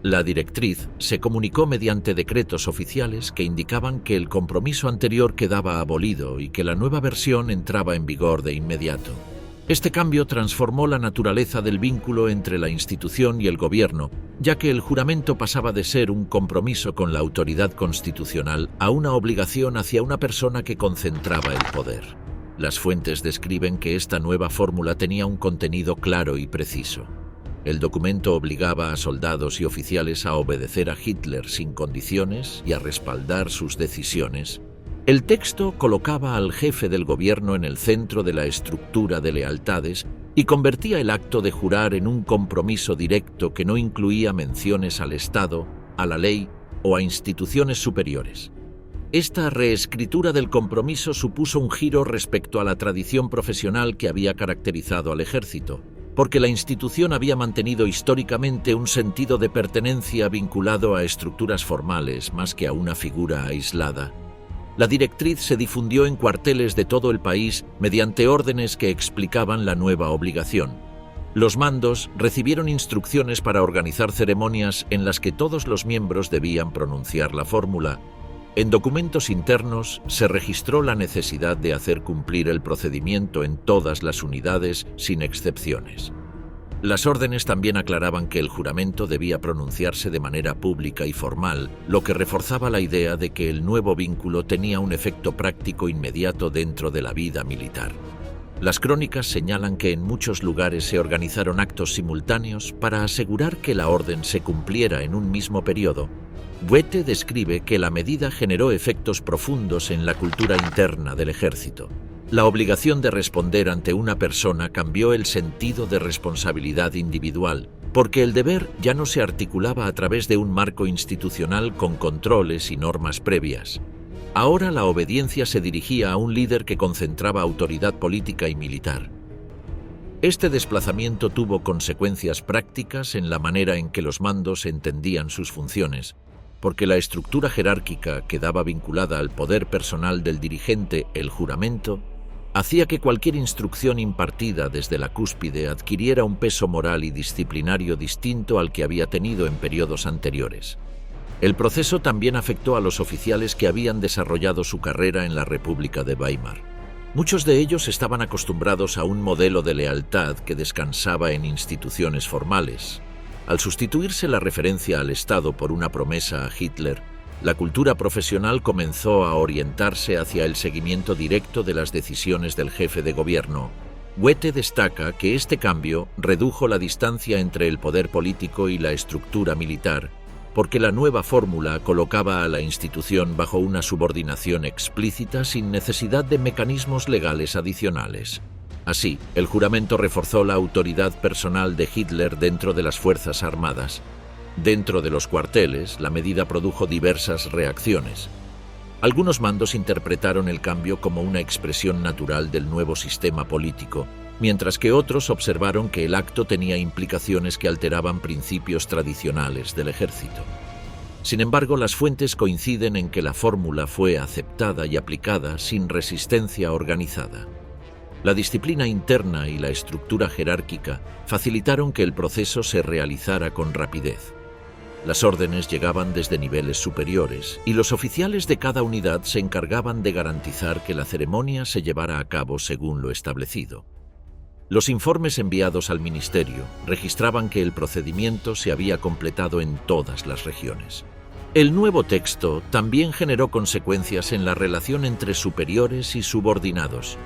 La directriz se comunicó mediante decretos oficiales que indicaban que el compromiso anterior quedaba abolido y que la nueva versión entraba en vigor de inmediato. Este cambio transformó la naturaleza del vínculo entre la institución y el gobierno, ya que el juramento pasaba de ser un compromiso con la autoridad constitucional a una obligación hacia una persona que concentraba el poder. Las fuentes describen que esta nueva fórmula tenía un contenido claro y preciso. El documento obligaba a soldados y oficiales a obedecer a Hitler sin condiciones y a respaldar sus decisiones. El texto colocaba al jefe del gobierno en el centro de la estructura de lealtades y convertía el acto de jurar en un compromiso directo que no incluía menciones al Estado, a la ley o a instituciones superiores. Esta reescritura del compromiso supuso un giro respecto a la tradición profesional que había caracterizado al ejército, porque la institución había mantenido históricamente un sentido de pertenencia vinculado a estructuras formales más que a una figura aislada. La directriz se difundió en cuarteles de todo el país mediante órdenes que explicaban la nueva obligación. Los mandos recibieron instrucciones para organizar ceremonias en las que todos los miembros debían pronunciar la fórmula. En documentos internos se registró la necesidad de hacer cumplir el procedimiento en todas las unidades sin excepciones. Las órdenes también aclaraban que el juramento debía pronunciarse de manera pública y formal, lo que reforzaba la idea de que el nuevo vínculo tenía un efecto práctico inmediato dentro de la vida militar. Las crónicas señalan que en muchos lugares se organizaron actos simultáneos para asegurar que la orden se cumpliera en un mismo periodo. Goethe describe que la medida generó efectos profundos en la cultura interna del ejército. La obligación de responder ante una persona cambió el sentido de responsabilidad individual, porque el deber ya no se articulaba a través de un marco institucional con controles y normas previas. Ahora la obediencia se dirigía a un líder que concentraba autoridad política y militar. Este desplazamiento tuvo consecuencias prácticas en la manera en que los mandos entendían sus funciones, porque la estructura jerárquica quedaba vinculada al poder personal del dirigente, el juramento, hacía que cualquier instrucción impartida desde la cúspide adquiriera un peso moral y disciplinario distinto al que había tenido en periodos anteriores. El proceso también afectó a los oficiales que habían desarrollado su carrera en la República de Weimar. Muchos de ellos estaban acostumbrados a un modelo de lealtad que descansaba en instituciones formales. Al sustituirse la referencia al Estado por una promesa a Hitler, la cultura profesional comenzó a orientarse hacia el seguimiento directo de las decisiones del jefe de gobierno. Goethe destaca que este cambio redujo la distancia entre el poder político y la estructura militar, porque la nueva fórmula colocaba a la institución bajo una subordinación explícita sin necesidad de mecanismos legales adicionales. Así, el juramento reforzó la autoridad personal de Hitler dentro de las Fuerzas Armadas. Dentro de los cuarteles, la medida produjo diversas reacciones. Algunos mandos interpretaron el cambio como una expresión natural del nuevo sistema político, mientras que otros observaron que el acto tenía implicaciones que alteraban principios tradicionales del ejército. Sin embargo, las fuentes coinciden en que la fórmula fue aceptada y aplicada sin resistencia organizada. La disciplina interna y la estructura jerárquica facilitaron que el proceso se realizara con rapidez. Las órdenes llegaban desde niveles superiores y los oficiales de cada unidad se encargaban de garantizar que la ceremonia se llevara a cabo según lo establecido. Los informes enviados al ministerio registraban que el procedimiento se había completado en todas las regiones. El nuevo texto también generó consecuencias en la relación entre superiores y subordinados.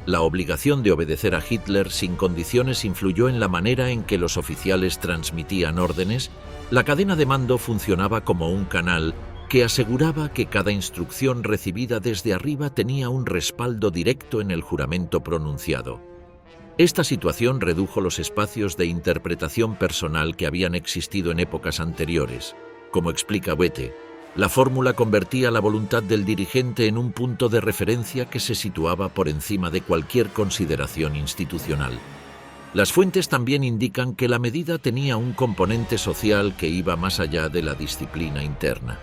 La obligación de obedecer a Hitler sin condiciones influyó en la manera en que los oficiales transmitían órdenes. La cadena de mando funcionaba como un canal que aseguraba que cada instrucción recibida desde arriba tenía un respaldo directo en el juramento pronunciado. Esta situación redujo los espacios de interpretación personal que habían existido en épocas anteriores. Como explica Goethe, la fórmula convertía la voluntad del dirigente en un punto de referencia que se situaba por encima de cualquier consideración institucional. Las fuentes también indican que la medida tenía un componente social que iba más allá de la disciplina interna.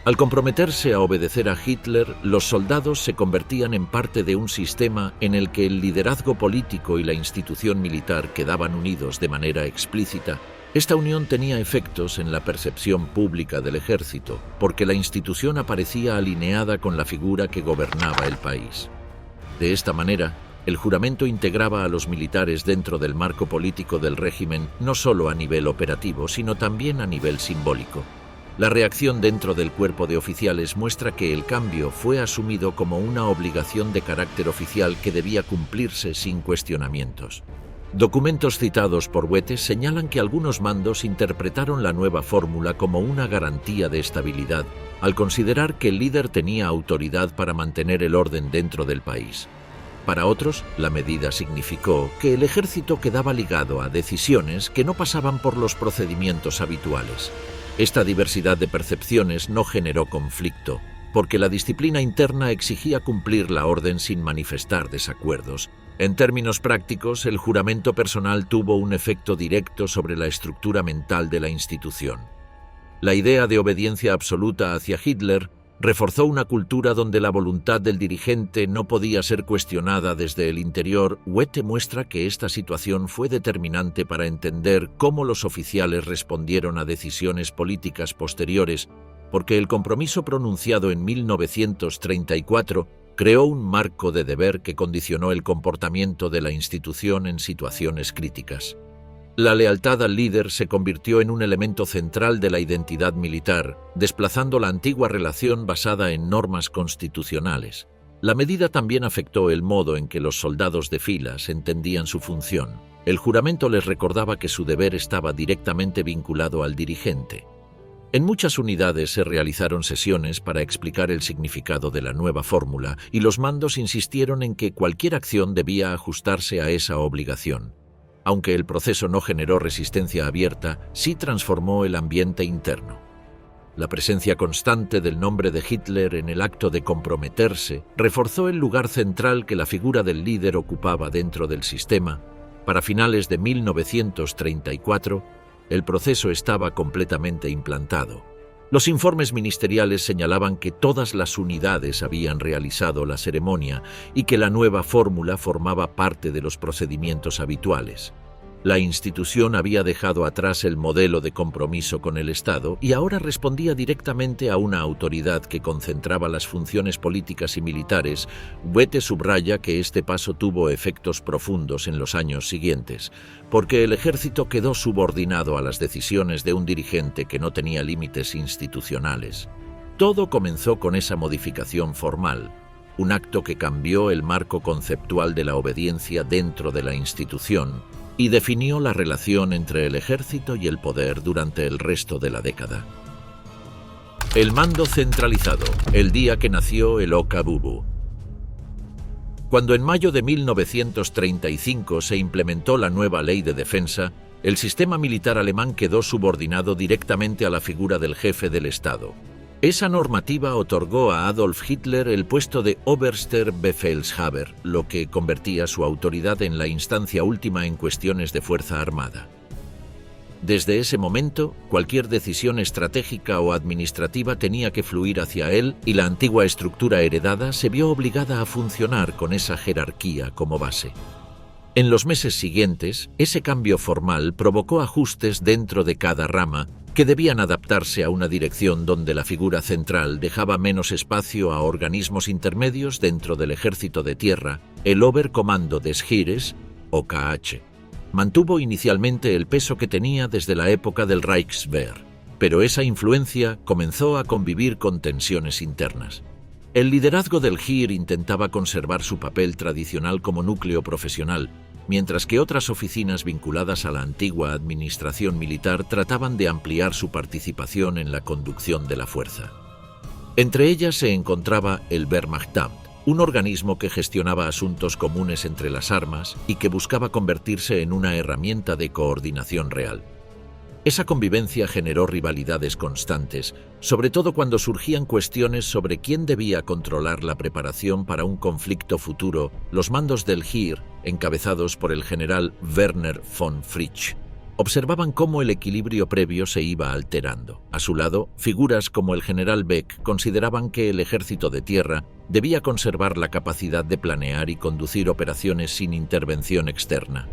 Al comprometerse a obedecer a Hitler, los soldados se convertían en parte de un sistema en el que el liderazgo político y la institución militar quedaban unidos de manera explícita. Esta unión tenía efectos en la percepción pública del ejército, porque la institución aparecía alineada con la figura que gobernaba el país. De esta manera, el juramento integraba a los militares dentro del marco político del régimen no solo a nivel operativo, sino también a nivel simbólico. La reacción dentro del cuerpo de oficiales muestra que el cambio fue asumido como una obligación de carácter oficial que debía cumplirse sin cuestionamientos. Documentos citados por Goethe señalan que algunos mandos interpretaron la nueva fórmula como una garantía de estabilidad, al considerar que el líder tenía autoridad para mantener el orden dentro del país. Para otros, la medida significó que el ejército quedaba ligado a decisiones que no pasaban por los procedimientos habituales. Esta diversidad de percepciones no generó conflicto, porque la disciplina interna exigía cumplir la orden sin manifestar desacuerdos. En términos prácticos, el juramento personal tuvo un efecto directo sobre la estructura mental de la institución. La idea de obediencia absoluta hacia Hitler reforzó una cultura donde la voluntad del dirigente no podía ser cuestionada desde el interior. Goethe muestra que esta situación fue determinante para entender cómo los oficiales respondieron a decisiones políticas posteriores, porque el compromiso pronunciado en 1934 creó un marco de deber que condicionó el comportamiento de la institución en situaciones críticas. La lealtad al líder se convirtió en un elemento central de la identidad militar, desplazando la antigua relación basada en normas constitucionales. La medida también afectó el modo en que los soldados de filas entendían su función. El juramento les recordaba que su deber estaba directamente vinculado al dirigente. En muchas unidades se realizaron sesiones para explicar el significado de la nueva fórmula y los mandos insistieron en que cualquier acción debía ajustarse a esa obligación. Aunque el proceso no generó resistencia abierta, sí transformó el ambiente interno. La presencia constante del nombre de Hitler en el acto de comprometerse reforzó el lugar central que la figura del líder ocupaba dentro del sistema. Para finales de 1934, el proceso estaba completamente implantado. Los informes ministeriales señalaban que todas las unidades habían realizado la ceremonia y que la nueva fórmula formaba parte de los procedimientos habituales. La institución había dejado atrás el modelo de compromiso con el Estado y ahora respondía directamente a una autoridad que concentraba las funciones políticas y militares. Goethe subraya que este paso tuvo efectos profundos en los años siguientes, porque el ejército quedó subordinado a las decisiones de un dirigente que no tenía límites institucionales. Todo comenzó con esa modificación formal. un acto que cambió el marco conceptual de la obediencia dentro de la institución y definió la relación entre el ejército y el poder durante el resto de la década. El mando centralizado, el día que nació el Okabubu. Cuando en mayo de 1935 se implementó la nueva ley de defensa, el sistema militar alemán quedó subordinado directamente a la figura del jefe del Estado. Esa normativa otorgó a Adolf Hitler el puesto de Oberster Befehlshaber, lo que convertía su autoridad en la instancia última en cuestiones de fuerza armada. Desde ese momento, cualquier decisión estratégica o administrativa tenía que fluir hacia él y la antigua estructura heredada se vio obligada a funcionar con esa jerarquía como base. En los meses siguientes, ese cambio formal provocó ajustes dentro de cada rama que debían adaptarse a una dirección donde la figura central dejaba menos espacio a organismos intermedios dentro del ejército de tierra. El Oberkommando des Heeres, OKH, mantuvo inicialmente el peso que tenía desde la época del Reichswehr, pero esa influencia comenzó a convivir con tensiones internas. El liderazgo del Heer intentaba conservar su papel tradicional como núcleo profesional, mientras que otras oficinas vinculadas a la antigua administración militar trataban de ampliar su participación en la conducción de la fuerza. Entre ellas se encontraba el Wehrmachtamt, un organismo que gestionaba asuntos comunes entre las armas y que buscaba convertirse en una herramienta de coordinación real. Esa convivencia generó rivalidades constantes, sobre todo cuando surgían cuestiones sobre quién debía controlar la preparación para un conflicto futuro. Los mandos del Heer, encabezados por el general Werner von Fritsch, observaban cómo el equilibrio previo se iba alterando. A su lado, figuras como el general Beck consideraban que el ejército de tierra debía conservar la capacidad de planear y conducir operaciones sin intervención externa.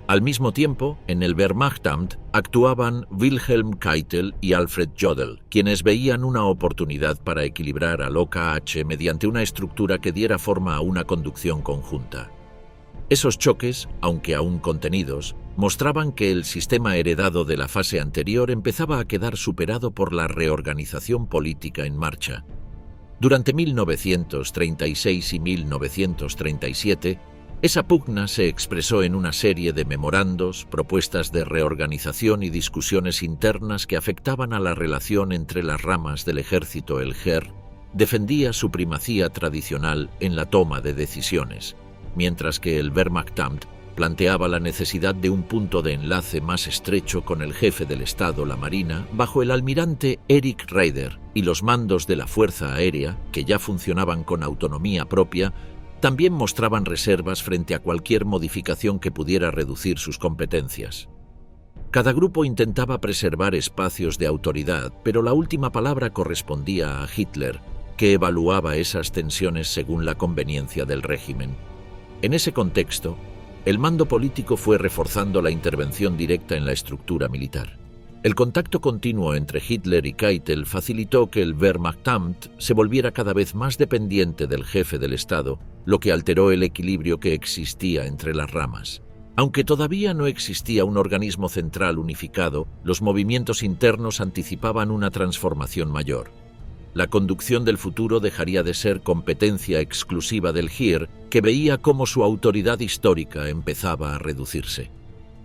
Al mismo tiempo, en el Wehrmachtamt actuaban Wilhelm Keitel y Alfred Jodl, quienes veían una oportunidad para equilibrar al OKH mediante una estructura que diera forma a una conducción conjunta. Esos choques, aunque aún contenidos, mostraban que el sistema heredado de la fase anterior empezaba a quedar superado por la reorganización política en marcha. Durante 1936 y 1937, esa pugna se expresó en una serie de memorandos, propuestas de reorganización y discusiones internas que afectaban a la relación entre las ramas del ejército. El Heer defendía su primacía tradicional en la toma de decisiones, mientras que el Wehrmachtamt planteaba la necesidad de un punto de enlace más estrecho con el jefe del Estado, la Marina, bajo el almirante Erich Raeder, y los mandos de la Fuerza Aérea, que ya funcionaban con autonomía propia, también mostraban reservas frente a cualquier modificación que pudiera reducir sus competencias. Cada grupo intentaba preservar espacios de autoridad, pero la última palabra correspondía a Hitler, que evaluaba esas tensiones según la conveniencia del régimen. En ese contexto, el mando político fue reforzando la intervención directa en la estructura militar. El contacto continuo entre Hitler y Keitel facilitó que el Wehrmachtamt se volviera cada vez más dependiente del jefe del Estado, lo que alteró el equilibrio que existía entre las ramas. Aunque todavía no existía un organismo central unificado, los movimientos internos anticipaban una transformación mayor. La conducción del futuro dejaría de ser competencia exclusiva del Heer, que veía cómo su autoridad histórica empezaba a reducirse.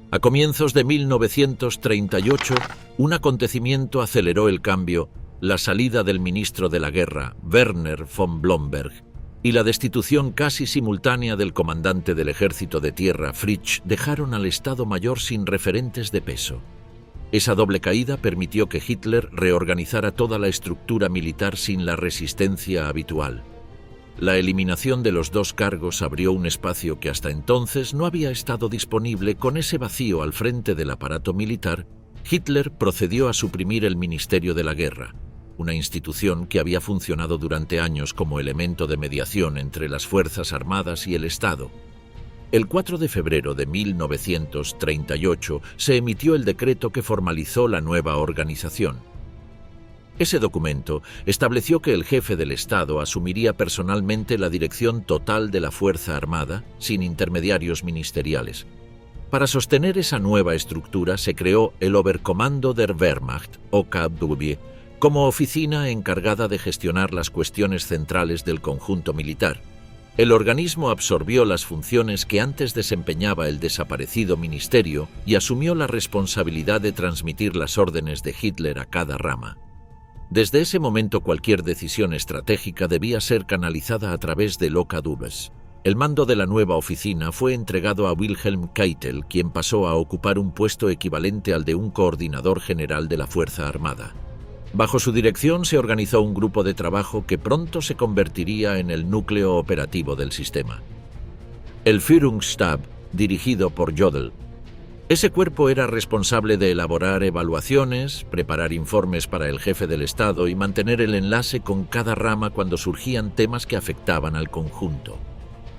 A comienzos de 1938, un acontecimiento aceleró el cambio: la salida del ministro de la Guerra, Werner von Blomberg, y la destitución casi simultánea del comandante del ejército de tierra, Fritsch, dejaron al Estado Mayor sin referentes de peso. Esa doble caída permitió que Hitler reorganizara toda la estructura militar sin la resistencia habitual. La eliminación de los dos cargos abrió un espacio que hasta entonces no había estado disponible. Con ese vacío al frente del aparato militar, Hitler procedió a suprimir el Ministerio de la Guerra, una institución que había funcionado durante años como elemento de mediación entre las Fuerzas Armadas y el Estado. El 4 de febrero de 1938 se emitió el decreto que formalizó la nueva organización. Ese documento estableció que el jefe del Estado asumiría personalmente la dirección total de la Fuerza Armada, sin intermediarios ministeriales. Para sostener esa nueva estructura se creó el Oberkommando der Wehrmacht, OKW, como oficina encargada de gestionar las cuestiones centrales del conjunto militar. El organismo absorbió las funciones que antes desempeñaba el desaparecido ministerio y asumió la responsabilidad de transmitir las órdenes de Hitler a cada rama. Desde ese momento cualquier decisión estratégica debía ser canalizada a través del OKW. El mando de la nueva oficina fue entregado a Wilhelm Keitel, quien pasó a ocupar un puesto equivalente al de un coordinador general de la Fuerza Armada. Bajo su dirección se organizó un grupo de trabajo que pronto se convertiría en el núcleo operativo del sistema. El Führungsstab, dirigido por Jodl. Ese cuerpo era responsable de elaborar evaluaciones, preparar informes para el jefe del Estado y mantener el enlace con cada rama cuando surgían temas que afectaban al conjunto.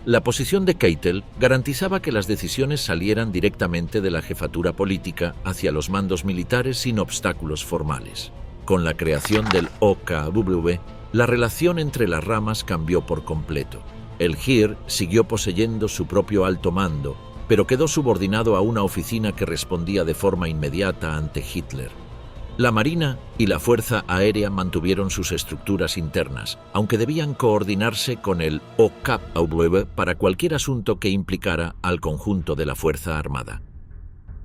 La posición de Keitel garantizaba que las decisiones salieran directamente de la jefatura política hacia los mandos militares sin obstáculos formales. Con la creación del OKW, la relación entre las ramas cambió por completo. El Heer siguió poseyendo su propio alto mando, pero quedó subordinado a una oficina que respondía de forma inmediata ante Hitler. La Marina y la Fuerza Aérea mantuvieron sus estructuras internas, aunque debían coordinarse con el OKW para cualquier asunto que implicara al conjunto de la Fuerza Armada.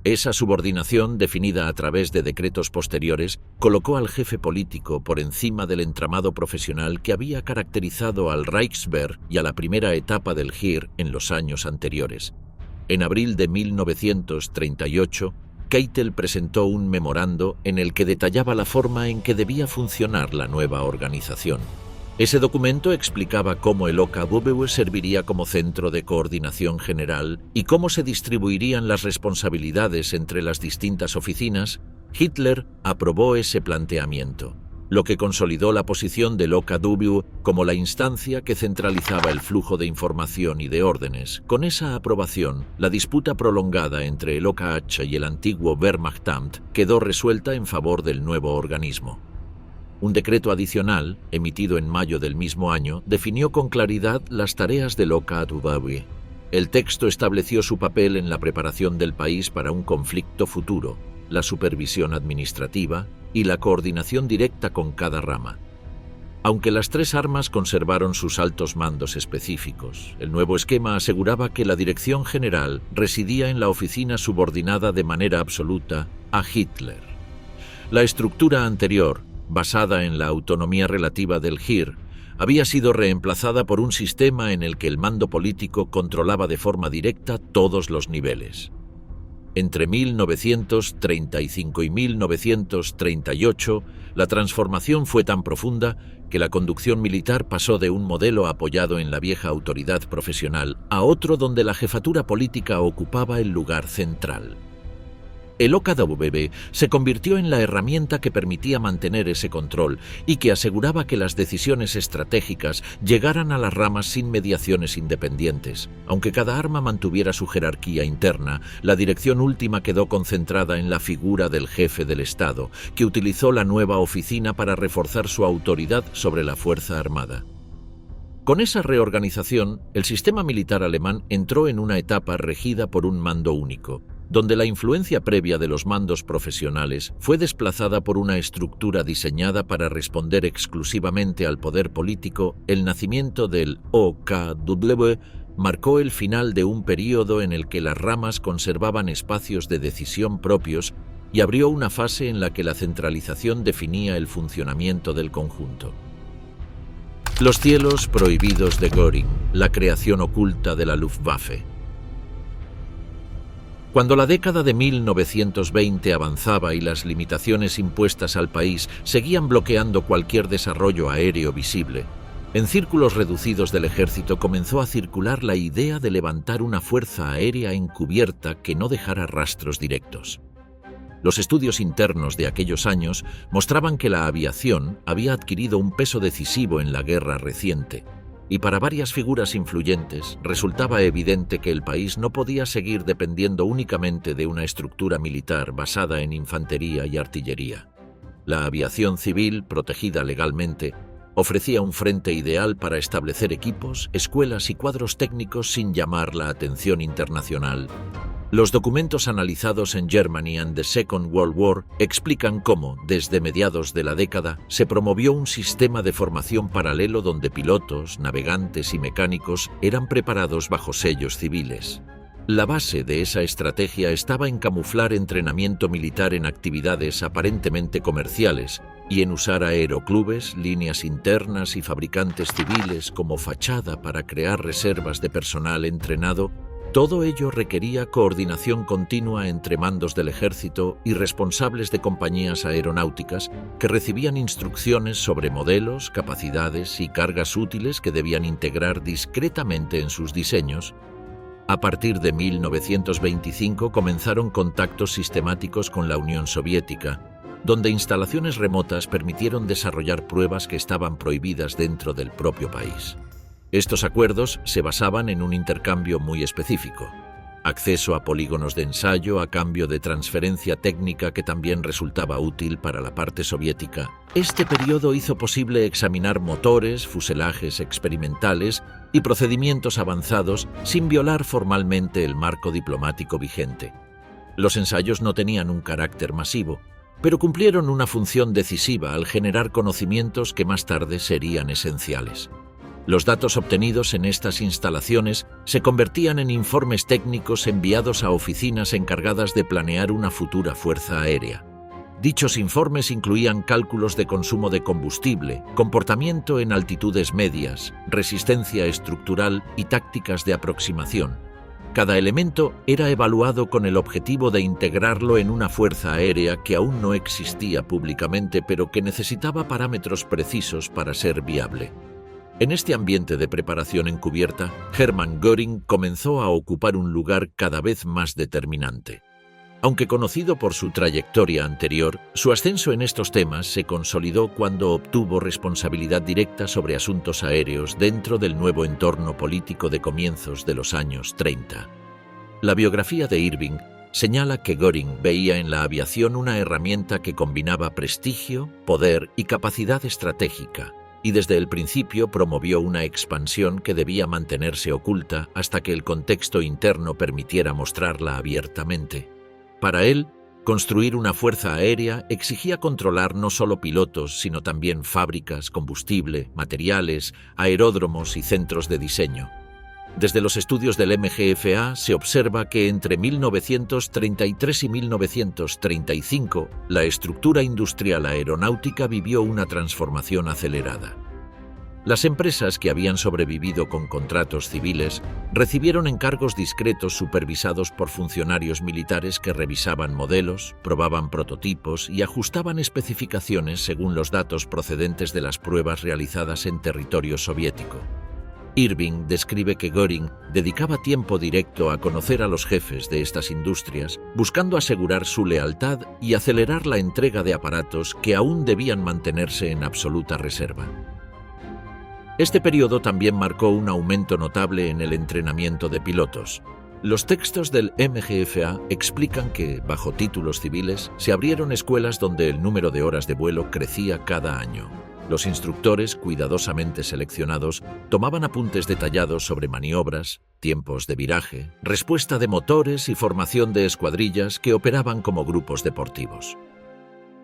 Esa subordinación, definida a través de decretos posteriores, colocó al jefe político por encima del entramado profesional que había caracterizado al Reichswehr y a la primera etapa del Heer en los años anteriores. En abril de 1938, Keitel presentó un memorando en el que detallaba la forma en que debía funcionar la nueva organización. Ese documento explicaba cómo el OKW serviría como centro de coordinación general y cómo se distribuirían las responsabilidades entre las distintas oficinas. Hitler aprobó ese planteamiento, lo que consolidó la posición del OKW como la instancia que centralizaba el flujo de información y de órdenes. Con esa aprobación, la disputa prolongada entre el OKH y el antiguo Wehrmachtamt quedó resuelta en favor del nuevo organismo. Un decreto adicional, emitido en mayo del mismo año, definió con claridad las tareas del OKW. El texto estableció su papel en la preparación del país para un conflicto futuro, la supervisión administrativa y la coordinación directa con cada rama. Aunque las tres armas conservaron sus altos mandos específicos, el nuevo esquema aseguraba que la dirección general residía en la oficina subordinada de manera absoluta a Hitler. La estructura anterior, basada en la autonomía relativa del Heer, había sido reemplazada por un sistema en el que el mando político controlaba de forma directa todos los niveles. Entre 1935 y 1938, la transformación fue tan profunda que la conducción militar pasó de un modelo apoyado en la vieja autoridad profesional a otro donde la jefatura política ocupaba el lugar central. El OKW se convirtió en la herramienta que permitía mantener ese control y que aseguraba que las decisiones estratégicas llegaran a las ramas sin mediaciones independientes. Aunque cada arma mantuviera su jerarquía interna, la dirección última quedó concentrada en la figura del jefe del Estado, que utilizó la nueva oficina para reforzar su autoridad sobre la Fuerza Armada. Con esa reorganización, el sistema militar alemán entró en una etapa regida por un mando único, donde la influencia previa de los mandos profesionales fue desplazada por una estructura diseñada para responder exclusivamente al poder político. El nacimiento del OKW marcó el final de un período en el que las ramas conservaban espacios de decisión propios y abrió una fase en la que la centralización definía el funcionamiento del conjunto. Los cielos prohibidos de Göring, la creación oculta de la Luftwaffe. Cuando la década de 1920 avanzaba y las limitaciones impuestas al país seguían bloqueando cualquier desarrollo aéreo visible, en círculos reducidos del ejército comenzó a circular la idea de levantar una fuerza aérea encubierta que no dejara rastros directos. Los estudios internos de aquellos años mostraban que la aviación había adquirido un peso decisivo en la guerra reciente, y para varias figuras influyentes resultaba evidente que el país no podía seguir dependiendo únicamente de una estructura militar basada en infantería y artillería. La aviación civil, protegida legalmente, ofrecía un frente ideal para establecer equipos, escuelas y cuadros técnicos sin llamar la atención internacional. Los documentos analizados en Germany and the Second World War explican cómo, desde mediados de la década, se promovió un sistema de formación paralelo donde pilotos, navegantes y mecánicos eran preparados bajo sellos civiles. La base de esa estrategia estaba en camuflar entrenamiento militar en actividades aparentemente comerciales y en usar aeroclubes, líneas internas y fabricantes civiles como fachada para crear reservas de personal entrenado. Todo ello requería coordinación continua entre mandos del ejército y responsables de compañías aeronáuticas que recibían instrucciones sobre modelos, capacidades y cargas útiles que debían integrar discretamente en sus diseños. A partir de 1925 comenzaron contactos sistemáticos con la Unión Soviética, donde instalaciones remotas permitieron desarrollar pruebas que estaban prohibidas dentro del propio país. Estos acuerdos se basaban en un intercambio muy específico: acceso a polígonos de ensayo a cambio de transferencia técnica que también resultaba útil para la parte soviética. Este periodo hizo posible examinar motores, fuselajes experimentales y procedimientos avanzados sin violar formalmente el marco diplomático vigente. Los ensayos no tenían un carácter masivo, pero cumplieron una función decisiva al generar conocimientos que más tarde serían esenciales. Los datos obtenidos en estas instalaciones se convertían en informes técnicos enviados a oficinas encargadas de planear una futura fuerza aérea. Dichos informes incluían cálculos de consumo de combustible, comportamiento en altitudes medias, resistencia estructural y tácticas de aproximación. Cada elemento era evaluado con el objetivo de integrarlo en una fuerza aérea que aún no existía públicamente, pero que necesitaba parámetros precisos para ser viable. En este ambiente de preparación encubierta, Hermann Göring comenzó a ocupar un lugar cada vez más determinante. Aunque conocido por su trayectoria anterior, su ascenso en estos temas se consolidó cuando obtuvo responsabilidad directa sobre asuntos aéreos dentro del nuevo entorno político de comienzos de los años 30. La biografía de Irving señala que Göring veía en la aviación una herramienta que combinaba prestigio, poder y capacidad estratégica, y desde el principio promovió una expansión que debía mantenerse oculta hasta que el contexto interno permitiera mostrarla abiertamente. Para él, construir una fuerza aérea exigía controlar no solo pilotos, sino también fábricas, combustible, materiales, aeródromos y centros de diseño. Desde los estudios del MGFA se observa que entre 1933 y 1935 la estructura industrial aeronáutica vivió una transformación acelerada. Las empresas que habían sobrevivido con contratos civiles recibieron encargos discretos supervisados por funcionarios militares que revisaban modelos, probaban prototipos y ajustaban especificaciones según los datos procedentes de las pruebas realizadas en territorio soviético. Irving describe que Göring dedicaba tiempo directo a conocer a los jefes de estas industrias, buscando asegurar su lealtad y acelerar la entrega de aparatos que aún debían mantenerse en absoluta reserva. Este periodo también marcó un aumento notable en el entrenamiento de pilotos. Los textos del MGFA explican que, bajo títulos civiles, se abrieron escuelas donde el número de horas de vuelo crecía cada año. Los instructores, cuidadosamente seleccionados, tomaban apuntes detallados sobre maniobras, tiempos de viraje, respuesta de motores y formación de escuadrillas que operaban como grupos deportivos.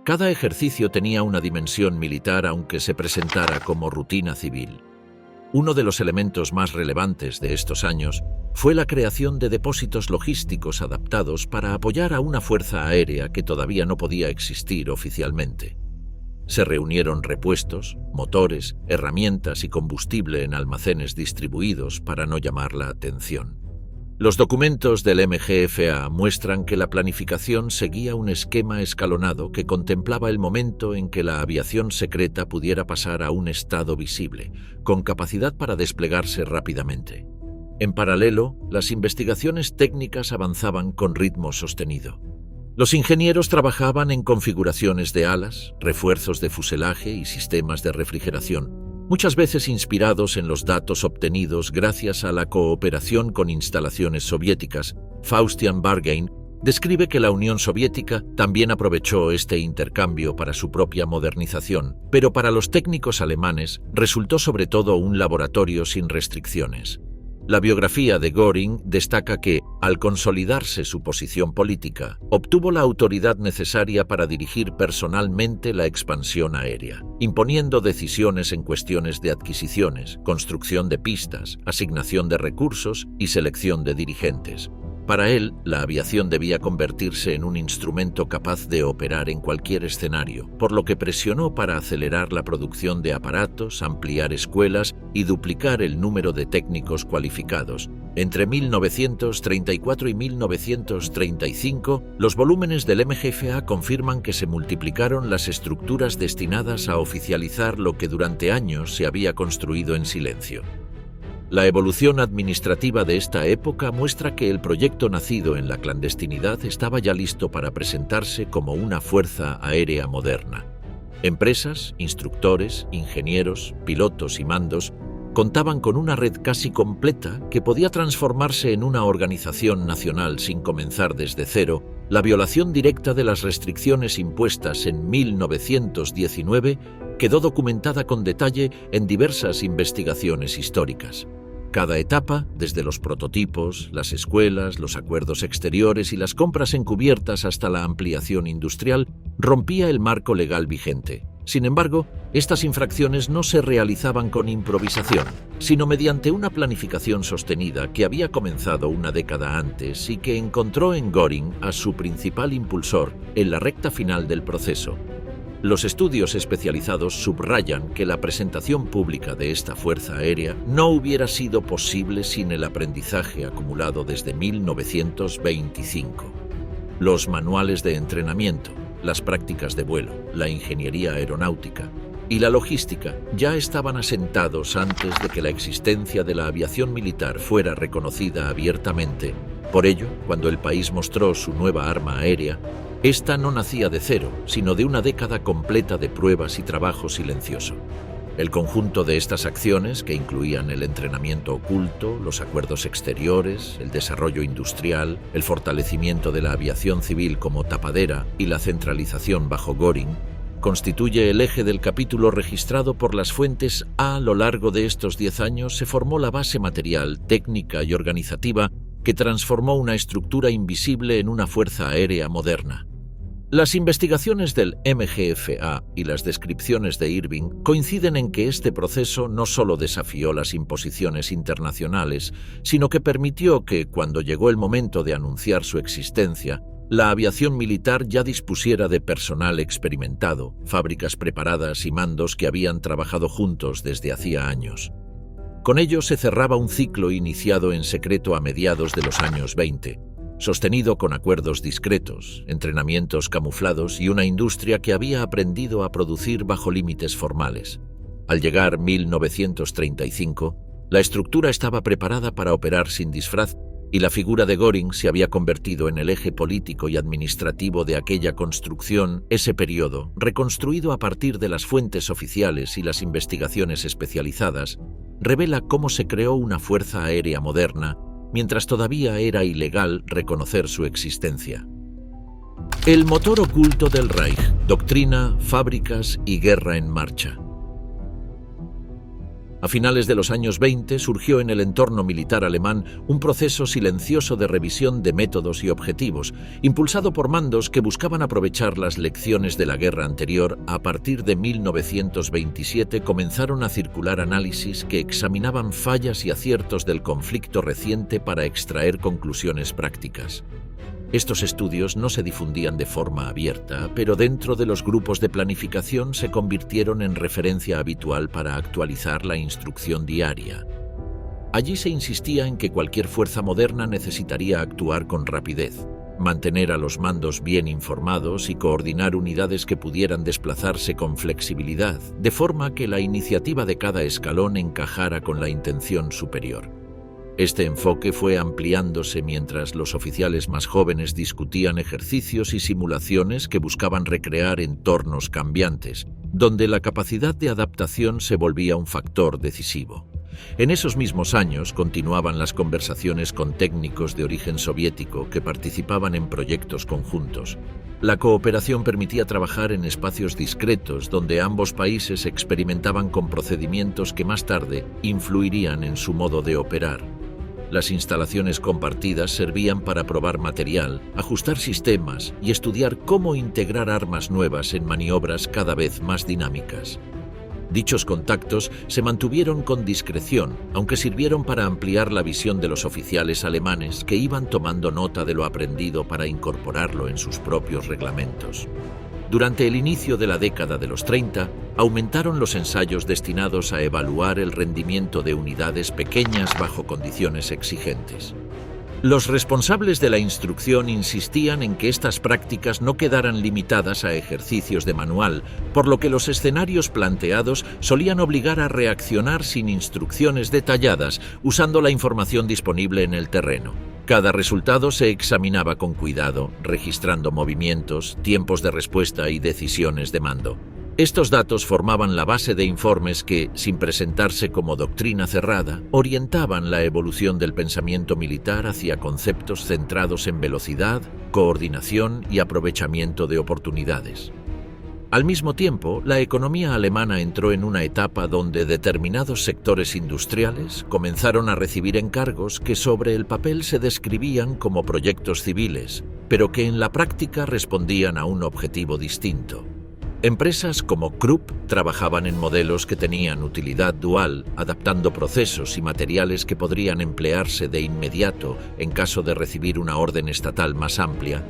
Cada ejercicio tenía una dimensión militar aunque se presentara como rutina civil. Uno de los elementos más relevantes de estos años fue la creación de depósitos logísticos adaptados para apoyar a una fuerza aérea que todavía no podía existir oficialmente. Se reunieron repuestos, motores, herramientas y combustible en almacenes distribuidos para no llamar la atención. Los documentos del MGFA muestran que la planificación seguía un esquema escalonado que contemplaba el momento en que la aviación secreta pudiera pasar a un estado visible, con capacidad para desplegarse rápidamente. En paralelo, las investigaciones técnicas avanzaban con ritmo sostenido. Los ingenieros trabajaban en configuraciones de alas, refuerzos de fuselaje y sistemas de refrigeración, muchas veces inspirados en los datos obtenidos gracias a la cooperación con instalaciones soviéticas. Faustian Bargain describe que la Unión Soviética también aprovechó este intercambio para su propia modernización, pero para los técnicos alemanes resultó sobre todo un laboratorio sin restricciones. La biografía de Göring destaca que, al consolidarse su posición política, obtuvo la autoridad necesaria para dirigir personalmente la expansión aérea, imponiendo decisiones en cuestiones de adquisiciones, construcción de pistas, asignación de recursos y selección de dirigentes. Para él, la aviación debía convertirse en un instrumento capaz de operar en cualquier escenario, por lo que presionó para acelerar la producción de aparatos, ampliar escuelas y duplicar el número de técnicos cualificados. Entre 1934 y 1935, los volúmenes del MGFA confirman que se multiplicaron las estructuras destinadas a oficializar lo que durante años se había construido en silencio. La evolución administrativa de esta época muestra que el proyecto nacido en la clandestinidad estaba ya listo para presentarse como una fuerza aérea moderna. Empresas, instructores, ingenieros, pilotos y mandos contaban con una red casi completa que podía transformarse en una organización nacional sin comenzar desde cero. La violación directa de las restricciones impuestas en 1919 quedó documentada con detalle en diversas investigaciones históricas. Cada etapa, desde los prototipos, las escuelas, los acuerdos exteriores y las compras encubiertas hasta la ampliación industrial, rompía el marco legal vigente. Sin embargo, estas infracciones no se realizaban con improvisación, sino mediante una planificación sostenida que había comenzado una década antes y que encontró en Göring a su principal impulsor en la recta final del proceso. Los estudios especializados subrayan que la presentación pública de esta fuerza aérea no hubiera sido posible sin el aprendizaje acumulado desde 1925. Los manuales de entrenamiento, las prácticas de vuelo, la ingeniería aeronáutica y la logística ya estaban asentados antes de que la existencia de la aviación militar fuera reconocida abiertamente. Por ello, cuando el país mostró su nueva arma aérea, esta no nacía de cero, sino de una década completa de pruebas y trabajo silencioso. El conjunto de estas acciones, que incluían el entrenamiento oculto, los acuerdos exteriores, el desarrollo industrial, el fortalecimiento de la aviación civil como tapadera y la centralización bajo Göring, constituye el eje del capítulo registrado por las fuentes. A lo largo de estos 10 años se formó la base material, técnica y organizativa que transformó una estructura invisible en una fuerza aérea moderna. Las investigaciones del MGFA y las descripciones de Irving coinciden en que este proceso no solo desafió las imposiciones internacionales, sino que permitió que, cuando llegó el momento de anunciar su existencia, la aviación militar ya dispusiera de personal experimentado, fábricas preparadas y mandos que habían trabajado juntos desde hacía años. Con ello se cerraba un ciclo iniciado en secreto a mediados de los años 20, sostenido con acuerdos discretos, entrenamientos camuflados y una industria que había aprendido a producir bajo límites formales. Al llegar 1935, la estructura estaba preparada para operar sin disfraz y la figura de Göring se había convertido en el eje político y administrativo de aquella construcción. Ese periodo, reconstruido a partir de las fuentes oficiales y las investigaciones especializadas, revela cómo se creó una fuerza aérea moderna mientras todavía era ilegal reconocer su existencia. El motor oculto del Reich: doctrina, fábricas y guerra en marcha. A finales de los años 20 surgió en el entorno militar alemán un proceso silencioso de revisión de métodos y objetivos, impulsado por mandos que buscaban aprovechar las lecciones de la guerra anterior. A partir de 1927 comenzaron a circular análisis que examinaban fallas y aciertos del conflicto reciente para extraer conclusiones prácticas. Estos estudios no se difundían de forma abierta, pero dentro de los grupos de planificación se convirtieron en referencia habitual para actualizar la instrucción diaria. Allí se insistía en que cualquier fuerza moderna necesitaría actuar con rapidez, mantener a los mandos bien informados y coordinar unidades que pudieran desplazarse con flexibilidad, de forma que la iniciativa de cada escalón encajara con la intención superior. Este enfoque fue ampliándose mientras los oficiales más jóvenes discutían ejercicios y simulaciones que buscaban recrear entornos cambiantes, donde la capacidad de adaptación se volvía un factor decisivo. En esos mismos años continuaban las conversaciones con técnicos de origen soviético que participaban en proyectos conjuntos. La cooperación permitía trabajar en espacios discretos donde ambos países experimentaban con procedimientos que más tarde influirían en su modo de operar. Las instalaciones compartidas servían para probar material, ajustar sistemas y estudiar cómo integrar armas nuevas en maniobras cada vez más dinámicas. Dichos contactos se mantuvieron con discreción, aunque sirvieron para ampliar la visión de los oficiales alemanes que iban tomando nota de lo aprendido para incorporarlo en sus propios reglamentos. Durante el inicio de la década de los 30, aumentaron los ensayos destinados a evaluar el rendimiento de unidades pequeñas bajo condiciones exigentes. Los responsables de la instrucción insistían en que estas prácticas no quedaran limitadas a ejercicios de manual, por lo que los escenarios planteados solían obligar a reaccionar sin instrucciones detalladas, usando la información disponible en el terreno. Cada resultado se examinaba con cuidado, registrando movimientos, tiempos de respuesta y decisiones de mando. Estos datos formaban la base de informes que, sin presentarse como doctrina cerrada, orientaban la evolución del pensamiento militar hacia conceptos centrados en velocidad, coordinación y aprovechamiento de oportunidades. Al mismo tiempo, la economía alemana entró en una etapa donde determinados sectores industriales comenzaron a recibir encargos que sobre el papel se describían como proyectos civiles, pero que en la práctica respondían a un objetivo distinto. Empresas como Krupp trabajaban en modelos que tenían utilidad dual, adaptando procesos y materiales que podrían emplearse de inmediato en caso de recibir una orden estatal más amplia.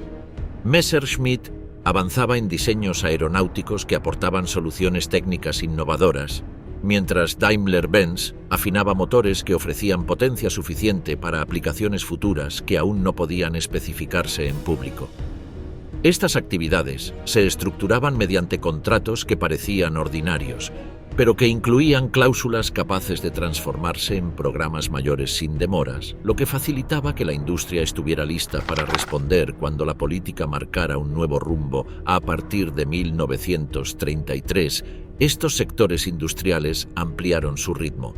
Messerschmitt avanzaba en diseños aeronáuticos que aportaban soluciones técnicas innovadoras, mientras Daimler-Benz afinaba motores que ofrecían potencia suficiente para aplicaciones futuras que aún no podían especificarse en público. Estas actividades se estructuraban mediante contratos que parecían ordinarios, pero que incluían cláusulas capaces de transformarse en programas mayores sin demoras, lo que facilitaba que la industria estuviera lista para responder cuando la política marcara un nuevo rumbo. A partir de 1933, estos sectores industriales ampliaron su ritmo.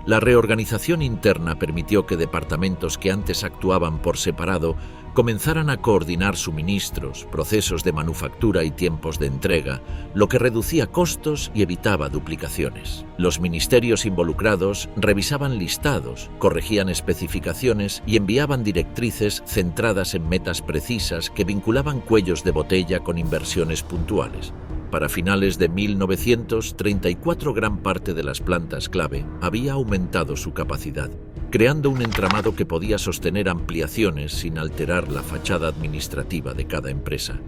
La reorganización interna permitió que departamentos que antes actuaban por separado comenzaran a coordinar suministros, procesos de manufactura y tiempos de entrega, lo que reducía costos y evitaba duplicaciones. Los ministerios involucrados revisaban listados, corregían especificaciones y enviaban directrices centradas en metas precisas que vinculaban cuellos de botella con inversiones puntuales. Para finales de 1934, gran parte de las plantas clave había aumentado su capacidad, creando un entramado que podía sostener ampliaciones sin alterar la fachada administrativa de cada empresa.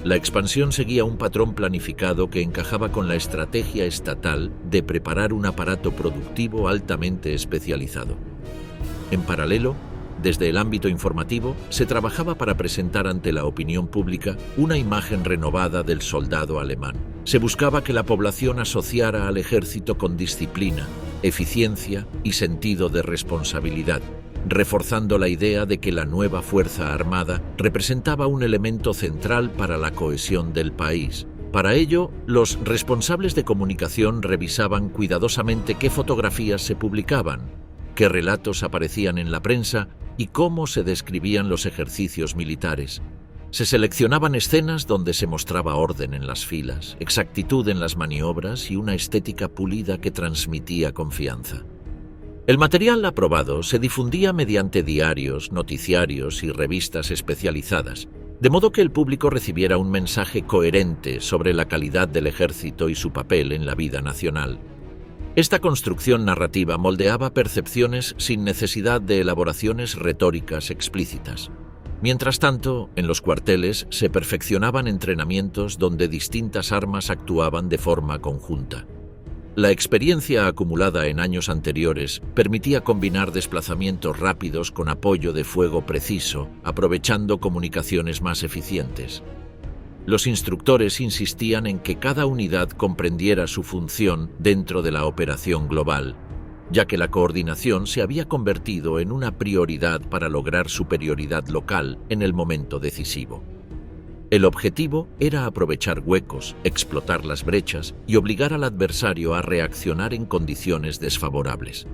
La expansión seguía un patrón planificado que encajaba con la estrategia estatal de preparar un aparato productivo altamente especializado. En paralelo, desde el ámbito informativo, se trabajaba para presentar ante la opinión pública una imagen renovada del soldado alemán. Se buscaba que la población asociara al ejército con disciplina, eficiencia y sentido de responsabilidad, reforzando la idea de que la nueva fuerza armada representaba un elemento central para la cohesión del país. Para ello, los responsables de comunicación revisaban cuidadosamente qué fotografías se publicaban, qué relatos aparecían en la prensa y cómo se describían los ejercicios militares. Se seleccionaban escenas donde se mostraba orden en las filas, exactitud en las maniobras y una estética pulida que transmitía confianza. El material aprobado se difundía mediante diarios, noticiarios y revistas especializadas, de modo que el público recibiera un mensaje coherente sobre la calidad del ejército y su papel en la vida nacional. Esta construcción narrativa moldeaba percepciones sin necesidad de elaboraciones retóricas explícitas. Mientras tanto, en los cuarteles se perfeccionaban entrenamientos donde distintas armas actuaban de forma conjunta. La experiencia acumulada en años anteriores permitía combinar desplazamientos rápidos con apoyo de fuego preciso, aprovechando comunicaciones más eficientes. Los instructores insistían en que cada unidad comprendiera su función dentro de la operación global, ya que la coordinación se había convertido en una prioridad para lograr superioridad local en el momento decisivo. El objetivo era aprovechar huecos, explotar las brechas y obligar al adversario a reaccionar en condiciones desfavorables.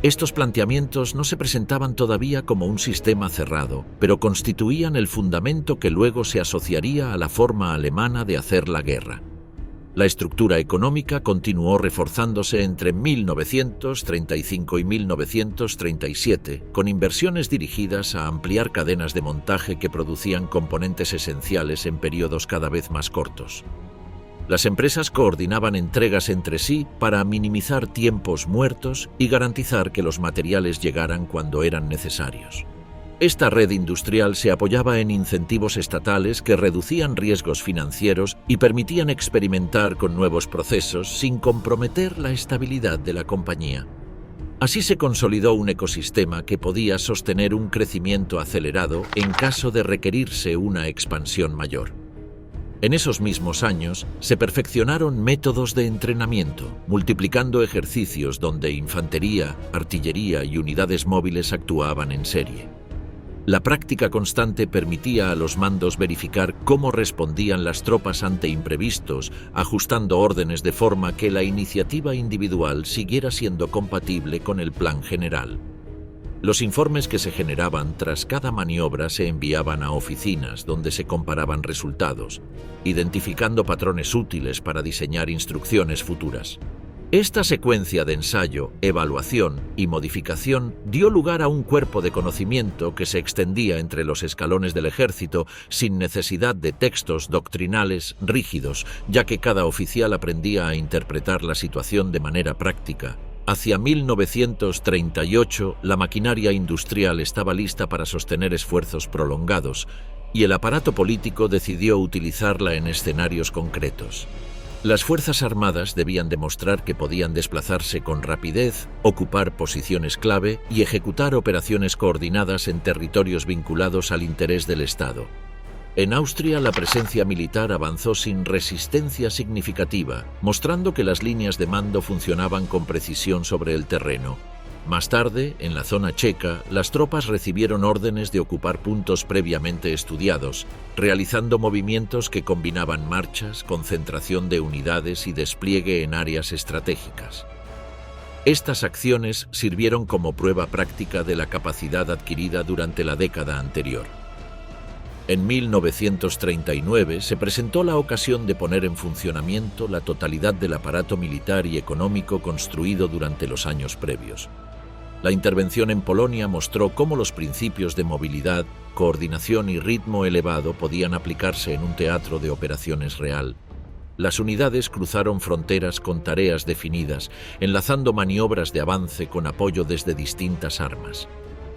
Estos planteamientos no se presentaban todavía como un sistema cerrado, pero constituían el fundamento que luego se asociaría a la forma alemana de hacer la guerra. La estructura económica continuó reforzándose entre 1935 y 1937, con inversiones dirigidas a ampliar cadenas de montaje que producían componentes esenciales en periodos cada vez más cortos. Las empresas coordinaban entregas entre sí para minimizar tiempos muertos y garantizar que los materiales llegaran cuando eran necesarios. Esta red industrial se apoyaba en incentivos estatales que reducían riesgos financieros y permitían experimentar con nuevos procesos sin comprometer la estabilidad de la compañía. Así se consolidó un ecosistema que podía sostener un crecimiento acelerado en caso de requerirse una expansión mayor. En esos mismos años se perfeccionaron métodos de entrenamiento, multiplicando ejercicios donde infantería, artillería y unidades móviles actuaban en serie. La práctica constante permitía a los mandos verificar cómo respondían las tropas ante imprevistos, ajustando órdenes de forma que la iniciativa individual siguiera siendo compatible con el plan general. Los informes que se generaban tras cada maniobra se enviaban a oficinas donde se comparaban resultados, identificando patrones útiles para diseñar instrucciones futuras. Esta secuencia de ensayo, evaluación y modificación dio lugar a un cuerpo de conocimiento que se extendía entre los escalones del ejército sin necesidad de textos doctrinales rígidos, ya que cada oficial aprendía a interpretar la situación de manera práctica. Hacia 1938, la maquinaria industrial estaba lista para sostener esfuerzos prolongados, y el aparato político decidió utilizarla en escenarios concretos. Las Fuerzas Armadas debían demostrar que podían desplazarse con rapidez, ocupar posiciones clave y ejecutar operaciones coordinadas en territorios vinculados al interés del Estado. En Austria, la presencia militar avanzó sin resistencia significativa, mostrando que las líneas de mando funcionaban con precisión sobre el terreno. Más tarde, en la zona checa, las tropas recibieron órdenes de ocupar puntos previamente estudiados, realizando movimientos que combinaban marchas, concentración de unidades y despliegue en áreas estratégicas. Estas acciones sirvieron como prueba práctica de la capacidad adquirida durante la década anterior. En 1939 se presentó la ocasión de poner en funcionamiento la totalidad del aparato militar y económico construido durante los años previos. La intervención en Polonia mostró cómo los principios de movilidad, coordinación y ritmo elevado podían aplicarse en un teatro de operaciones real. Las unidades cruzaron fronteras con tareas definidas, enlazando maniobras de avance con apoyo desde distintas armas.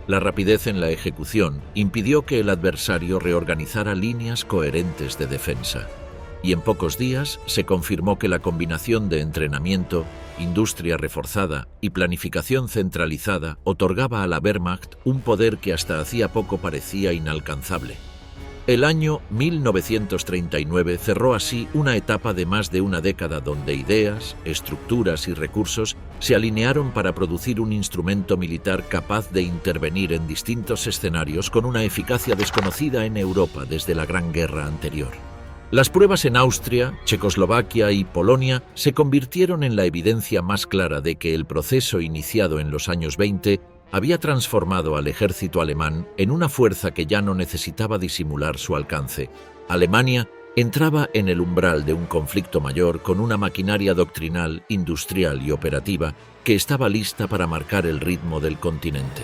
La rapidez en la ejecución impidió que el adversario reorganizara líneas coherentes de defensa. Y en pocos días se confirmó que la combinación de entrenamiento, industria reforzada y planificación centralizada otorgaba a la Wehrmacht un poder que hasta hacía poco parecía inalcanzable. El año 1939 cerró así una etapa de más de una década donde ideas, estructuras y recursos se alinearon para producir un instrumento militar capaz de intervenir en distintos escenarios con una eficacia desconocida en Europa desde la Gran Guerra anterior. Las pruebas en Austria, Checoslovaquia y Polonia se convirtieron en la evidencia más clara de que el proceso iniciado en los años 20 había transformado al ejército alemán en una fuerza que ya no necesitaba disimular su alcance. Alemania entraba en el umbral de un conflicto mayor con una maquinaria doctrinal, industrial y operativa que estaba lista para marcar el ritmo del continente.